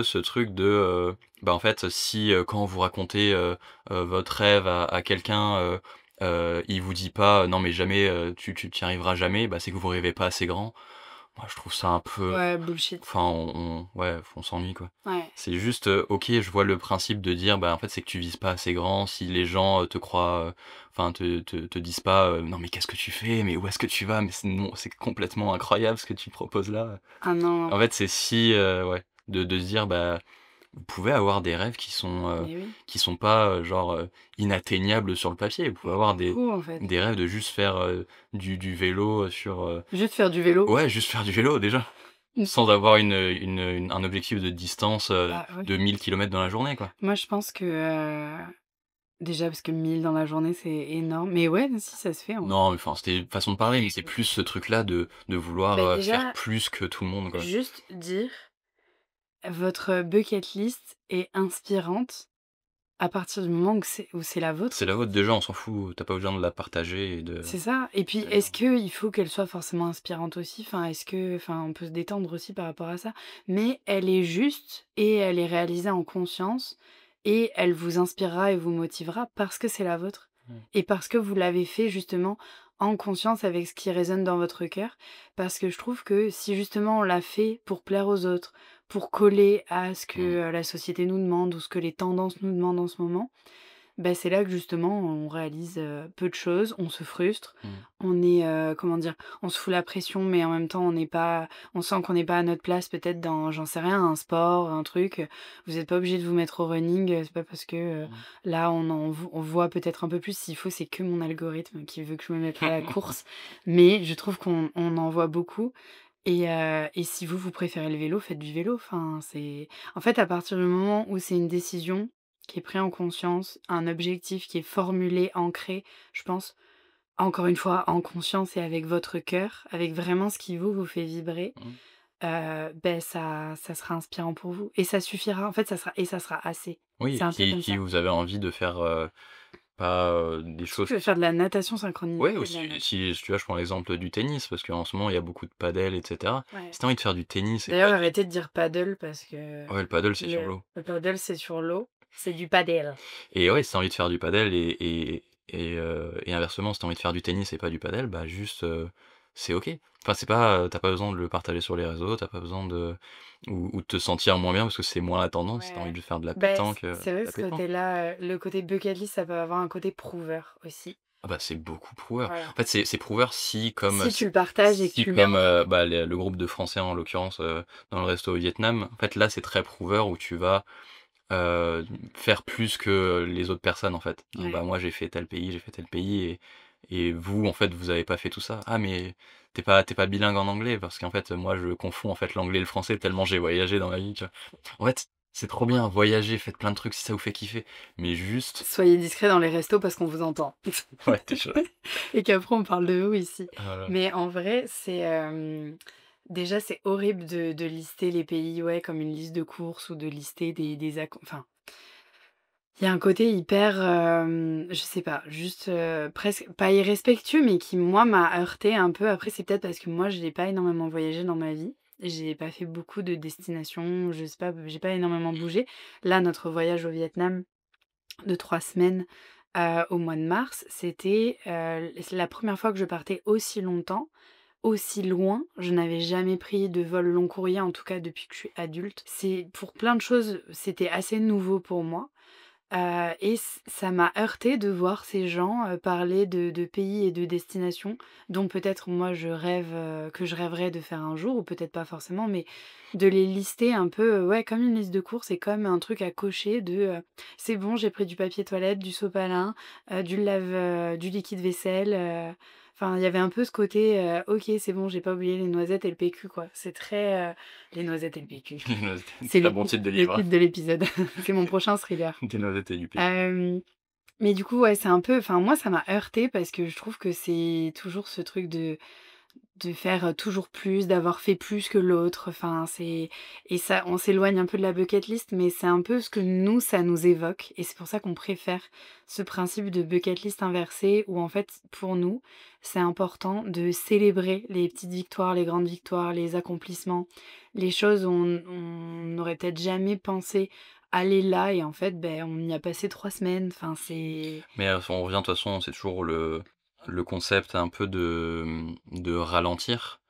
ce truc de, bah, en fait, si, quand vous racontez, votre rêve à quelqu'un, il vous dit pas: «Non mais jamais, tu y arriveras jamais», bah, c'est que vous rêvez pas assez grand. Moi, je trouve ça un peu Ouais, bullshit. enfin, ouais, on s'ennuie, quoi. Ouais. C'est juste, OK, je vois le principe de dire, bah, en fait, c'est que tu vises pas assez grand. Si les gens, te croient, enfin, te disent pas, «Non mais qu'est-ce que tu fais? Mais où est-ce que tu vas? Mais c'est non, c'est complètement incroyable ce que tu proposes là». Ah non, En fait, c'est si, ouais, de se dire, bah, vous pouvez avoir des rêves mais oui, qui sont pas, genre, inatteignables sur le papier. Vous pouvez avoir fou en fait. des rêves de juste faire, du vélo, Juste faire du vélo. ouais, juste faire du vélo déjà, Mmh. sans avoir un objectif de distance, Bah, ouais. de 1 000 kilomètres dans la journée, quoi. Moi, je pense que, déjà parce que 1000 dans la journée, c'est énorme. Mais ouais, si ça se fait, en vrai. Non, mais enfin, c'était une façon de parler, mais c'est plus ce truc-là de vouloir, Bah, faire déjà, plus que tout le monde, quoi. juste dire: «Votre bucket list est inspirante» à partir du moment où c'est la vôtre. C'est la vôtre déjà, on s'en fout, tu pas besoin de la partager et de C'est ça et puis est-ce qu'il faut qu'elle soit forcément inspirante aussi? Enfin, on peut se détendre aussi par rapport à ça, mais elle est juste et elle est réalisée en conscience et elle vous inspirera et vous motivera parce que c'est la vôtre Mmh. et parce que vous l'avez fait justement en conscience avec ce qui résonne dans votre cœur. Parce que je trouve que si justement on l'a fait pour plaire aux autres, pour coller à ce que, Mmh. la société nous demande ou ce que les tendances nous demandent en ce moment, bah, c'est là que justement on réalise, peu de choses, on se frustre, Mmh. on est, comment dire? On se fout la pression, mais en même temps on sent qu'on n'est pas à notre place peut-être dans, j'en sais rien, un sport, un truc, vous êtes pas obligé de vous mettre au running, c'est pas parce que, Mmh. là on voit peut-être un peu plus, s'il faut, c'est que mon algorithme qui veut que je me mette à la course, mais je trouve qu'on en voit beaucoup et si vous, vous préférez le vélo, faites du vélo. Enfin, c'est en fait, à partir du moment où c'est une décision qui est prise en conscience, un objectif qui est formulé, ancré, je pense, encore une fois, en conscience et avec votre cœur, avec vraiment ce qui vous fait vibrer, Mmh. beh, ça sera inspirant pour vous et ça suffira. En fait, ça sera assez. Oui, C'est un peu comme si ça. vous avez envie de faire, pas, des Si choses tu veux faire de la natation synchronisée, ouais, fais de la aussi, nat si tu vois, je prends l'exemple du tennis, parce qu'en ce moment, il y a beaucoup de padel et cetera. ouais. Si tu as envie de faire du tennis et D'ailleurs, pas du arrêtez de dire paddle parce que ouais, le paddle, c'est sur le l'eau le paddle, c'est sur l'eau, c'est du padel. et ouais, si tu as envie de faire du padel et inversement, si tu as envie de faire du tennis et pas du padel, bah, juste, c'est OK. Enfin, c'est pas, tu pas besoin de le partager sur les réseaux, t'as pas besoin de ou de te sentir moins bien parce que c'est moins la tendance. Si tu envie Ouais. de faire de la Bah, pétanque, c'est vrai de que la ce pétanque. côté-là, le côté bucket list, ça peut avoir un côté prouveur aussi. Ah bah, c'est beaucoup prouveur. Voilà. En fait, c'est prouveur si comme, Si tu le partages et que si tu le mets comme, en bah, le groupe de Français en l'occurrence, dans le resto au Vietnam, en fait, là, c'est très prouveur où tu vas, heu, faire plus que les autres personnes, en fait. Dire: ouais. «Bah, moi, j'ai fait tel pays, j'ai fait tel pays et vous, en fait, vous avez pas fait tout ça». «Ah mais t'es pas bilingue en anglais?» parce qu'en fait, moi, je confonds, en fait, l'anglais et le français tellement j'ai voyagé dans ma vie, tu vois? En fait, c'est trop bien, voyager, faites plein de trucs si ça vous fait kiffer, mais juste Soyez discret dans les restos parce qu'on vous entend. ouais, déjà. Et qu'après on parle de vous ici. Voilà. Mais en vrai, déjà c'est horrible de lister les pays, ouais, comme une liste de courses ou de lister des enfin, il y a un côté hyper, je sais pas, juste, presque pas irrespectueux, mais qui moi m'a heurté un peu. Après c'est peut-être parce que moi je n'ai pas énormément voyagé dans ma vie. J'ai pas fait beaucoup de destinations, je sais pas, j'ai pas énormément bougé. Là, notre voyage au Vietnam de 3 semaines, au mois de mars, c'était, c'est la première fois que je partais aussi longtemps, aussi loin. Je n'avais jamais pris de vol long courrier, en tout cas depuis que je suis adulte. C'est pour plein de choses, c'était assez nouveau pour moi. Et ça m'a heurté de voir ces gens, parler de pays et de destinations dont peut-être moi je rêve, que je rêverais de faire un jour ou peut-être pas forcément, mais de les lister un peu, ouais, comme une liste de courses et comme un truc à cocher «C'est bon, j'ai pris du papier toilette, du sopalin, du liquide vaisselle», enfin il y avait un peu ce côté, «OK, c'est bon, j'ai pas oublié les noisettes et le PQ», quoi. C'est très, les noisettes et le PQ. C'est Très bon titre de le livre, titre de l'épisode. C'est mon prochain thriller. des noisettes et du PQ. Hem, mais du coup, ouais, c'est un peu enfin moi ça m'a heurtée parce que je trouve que c'est toujours ce truc de faire, toujours plus, d'avoir fait plus que l'autre, enfin c'est et ça on s'éloigne un peu de la bucket list, mais c'est un peu ce que nous, ça nous évoque et c'est pour ça qu'on préfère ce principe de bucket list inversée où en fait, pour nous, c'est important de célébrer les petites victoires, les grandes victoires, les accomplissements, les choses où on n'aurait peut-être jamais pensé aller là et en fait, ben on y a passé 3 semaines, enfin c'est Mais, on revient de toute façon, c'est toujours le concept un peu de ralentir.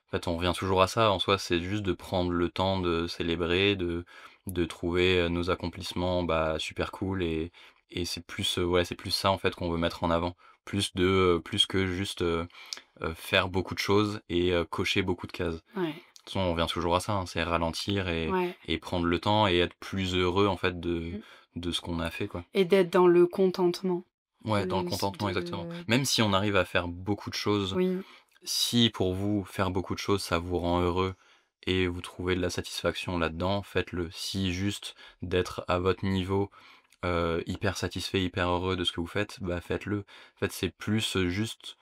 En fait, on revient toujours à ça. En soi, c'est juste de prendre le temps de célébrer, de trouver, nos accomplissements, bah, super cool et c'est plus, ouais, c'est plus ça, en fait, qu'on veut mettre en avant. Plus que juste, faire beaucoup de choses et cocher beaucoup de cases. De ouais, toute façon, on revient toujours à ça, hein, c'est ralentir ouais. et prendre le temps et être plus heureux, en fait, Mmh de ce qu'on a fait, quoi. et d'être dans le contentement. Ouais, dans le Le s contentement, exactement. de Même si on arrive à faire beaucoup de choses, Oui, si pour vous, faire beaucoup de choses, ça vous rend heureux et vous trouvez de la satisfaction là-dedans, faites-le. Si juste d'être à votre niveau, hyper satisfait, hyper heureux de ce que vous faites, bah, faites-le. En fait, c'est plus, juste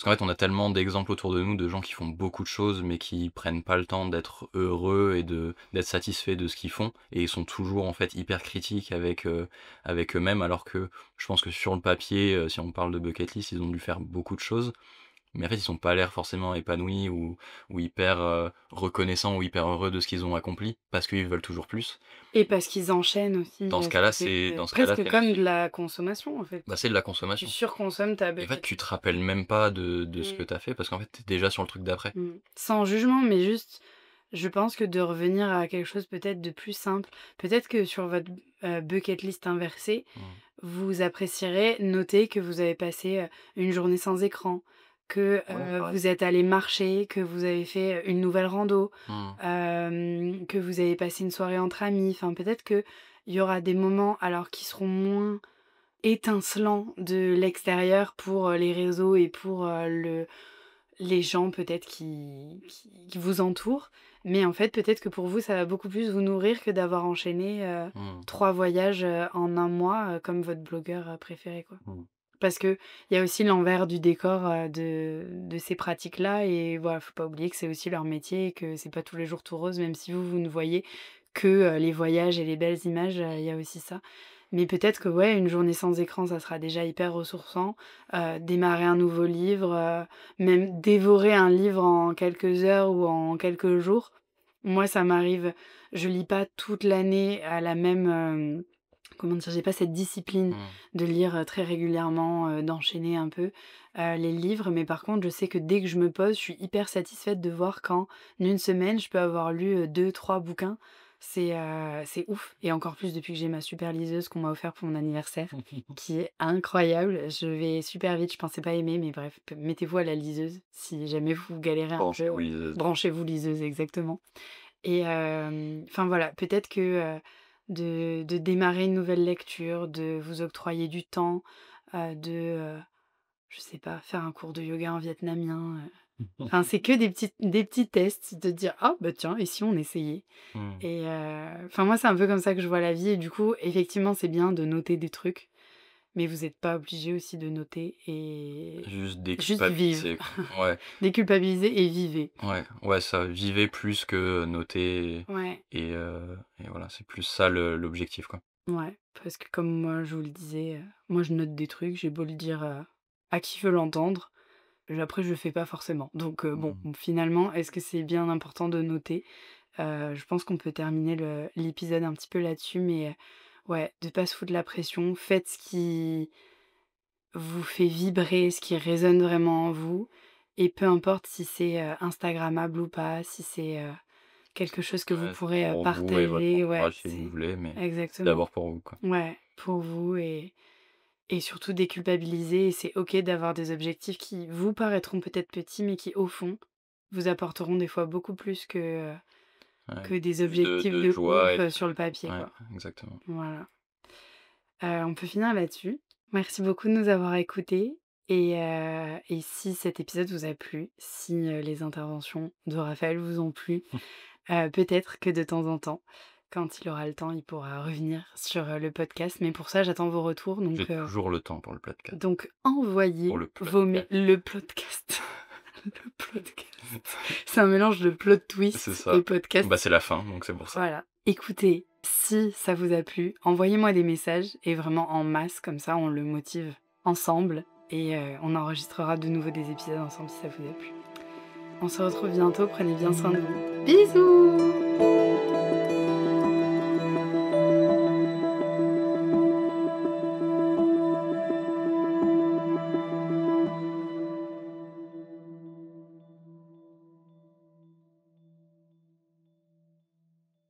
parce qu'en fait, on a tellement d'exemples autour de nous de gens qui font beaucoup de choses, mais qui prennent pas le temps d'être heureux et d'être satisfaits de ce qu'ils font et ils sont toujours, en fait, hyper critiques avec eux-mêmes alors que je pense que sur le papier, si on parle de bucket list, ils ont dû faire beaucoup de choses, mais en fait, ils ont pas l'air forcément épanouis ou hyper, reconnaissants ou hyper heureux de ce qu'ils ont accompli parce qu'ils veulent toujours plus. et parce qu'ils enchaînent aussi, il y a ce côté, Dans ce cas-là, presque comme de la consommation, en fait. bah, c'est de la Tu consommation surconsommes ta et en fait, bucket tu te list. rappelles même pas de ce que Mmh, tu as fait parce qu'en fait, tu es déjà sur le truc d'après. Sans jugement, mais juste, je pense que de revenir à quelque chose peut-être de plus simple. Peut-être que sur votre, bucket list inversée, Mmh. vous apprécierez noter que vous avez passé, une journée sans écran, que, Ouais, pareil. vous êtes allé marcher, que vous avez fait une nouvelle rando, Mmh. que vous avez passé une soirée entre amis. Enfin, peut-être qu'il y aura des moments, alors qui seront moins étincelants de l'extérieur pour, les réseaux et pour, les gens peut-être qui vous entourent. Mais en fait, peut-être que pour vous, ça va beaucoup plus vous nourrir que d'avoir enchaîné, Mmh. 3 voyages, en un mois, comme votre blogueur, préféré, quoi. Mmh. Parce qu'il y a aussi l'envers du décor, de ces pratiques-là et voilà, faut pas oublier que c'est aussi leur métier et que c'est pas tous les jours tout rose, même si vous, vous ne voyez que, les voyages et les belles images, il y a aussi ça. Mais peut-être que, ouais, une journée sans écran, ça sera déjà hyper ressourçant. Démarrer un nouveau livre, même dévorer un livre en quelques heures ou en quelques jours. Moi, ça m'arrive, je lis pas toute l'année à la même, comment dire, j'ai pas cette discipline de lire très régulièrement, d'enchaîner un peu les livres, mais par contre, je sais que dès que je me pose, je suis hyper satisfaite de voir qu'en une semaine, je peux avoir lu 2-3 bouquins. C'est ouf. Et encore plus depuis que j'ai ma super liseuse qu'on m'a offert pour mon anniversaire, qui est incroyable. Je vais super vite, je pensais pas aimer, mais bref, mettez-vous à la liseuse si jamais vous galérez un peu. Branchez-vous liseuse. Branchez-vous liseuse, exactement. Et enfin voilà, peut-être que de démarrer une nouvelle lecture, de vous octroyer du temps, je sais pas, faire un cours de yoga en vietnamien. Enfin, c'est que des petits tests, de dire ah bah tiens, et si on essayait? Et enfin, moi, c'est un peu comme ça que je vois la vie. Et du coup, effectivement, c'est bien de noter des trucs, mais vous n'êtes pas obligé aussi de noter et Juste juste vivre. déculpabiliser, quoi. Ouais, Déculpabiliser et vivez. ouais, ça, vivez plus que noter Ouais. et voilà, c'est plus ça l'objectif, quoi. Ouais, parce que comme moi je vous le disais, moi je note des trucs, j'ai beau le dire, à qui veut l'entendre, après je le fais pas forcément. Donc bon, Mmh. finalement, est-ce que c'est bien important de noter? Je pense qu'on peut terminer l'épisode un petit peu là-dessus, mais ouais, de pas se foutre la pression. Faites ce qui vous fait vibrer, ce qui résonne vraiment en vous et peu importe si c'est, instagrammable ou pas, si c'est, quelque chose que vous Ouais, c'est pourrez, pour vous et votre partager, ouais, entourage si vous c'est voulez, mais c'est exactement. d'abord pour vous, quoi. Ouais, pour vous et surtout déculpabiliser et c'est OK d'avoir des objectifs qui vous paraîtront peut-être petits, mais qui, au fond, vous apporteront des fois beaucoup plus Ouais, que des plus de objectifs de de joie ouf, et de sur le papier, ouais, quoi. exactement. Voilà. On peut finir là-dessus. Merci beaucoup de nous avoir écoutés et si cet épisode vous a plu, si, les interventions de Raphaël vous ont plu, peut-être que de temps en temps, quand il aura le temps, il pourra revenir sur, le podcast. Mais pour ça, j'attends vos retours J'ai toujours le temps pour le podcast. donc Pour envoyez le vos podcast. le podcast. Le podcast. C'est un mélange de plot C'est twist ça. et podcast. Bah, c'est la fin, donc c'est pour ça. Voilà. Écoutez, si ça vous a plu, envoyez-moi des messages et vraiment en masse, comme ça on le motive ensemble et on enregistrera de nouveau des épisodes ensemble si ça vous a plu. On se retrouve bientôt, prenez bien soin de vous. Bisous!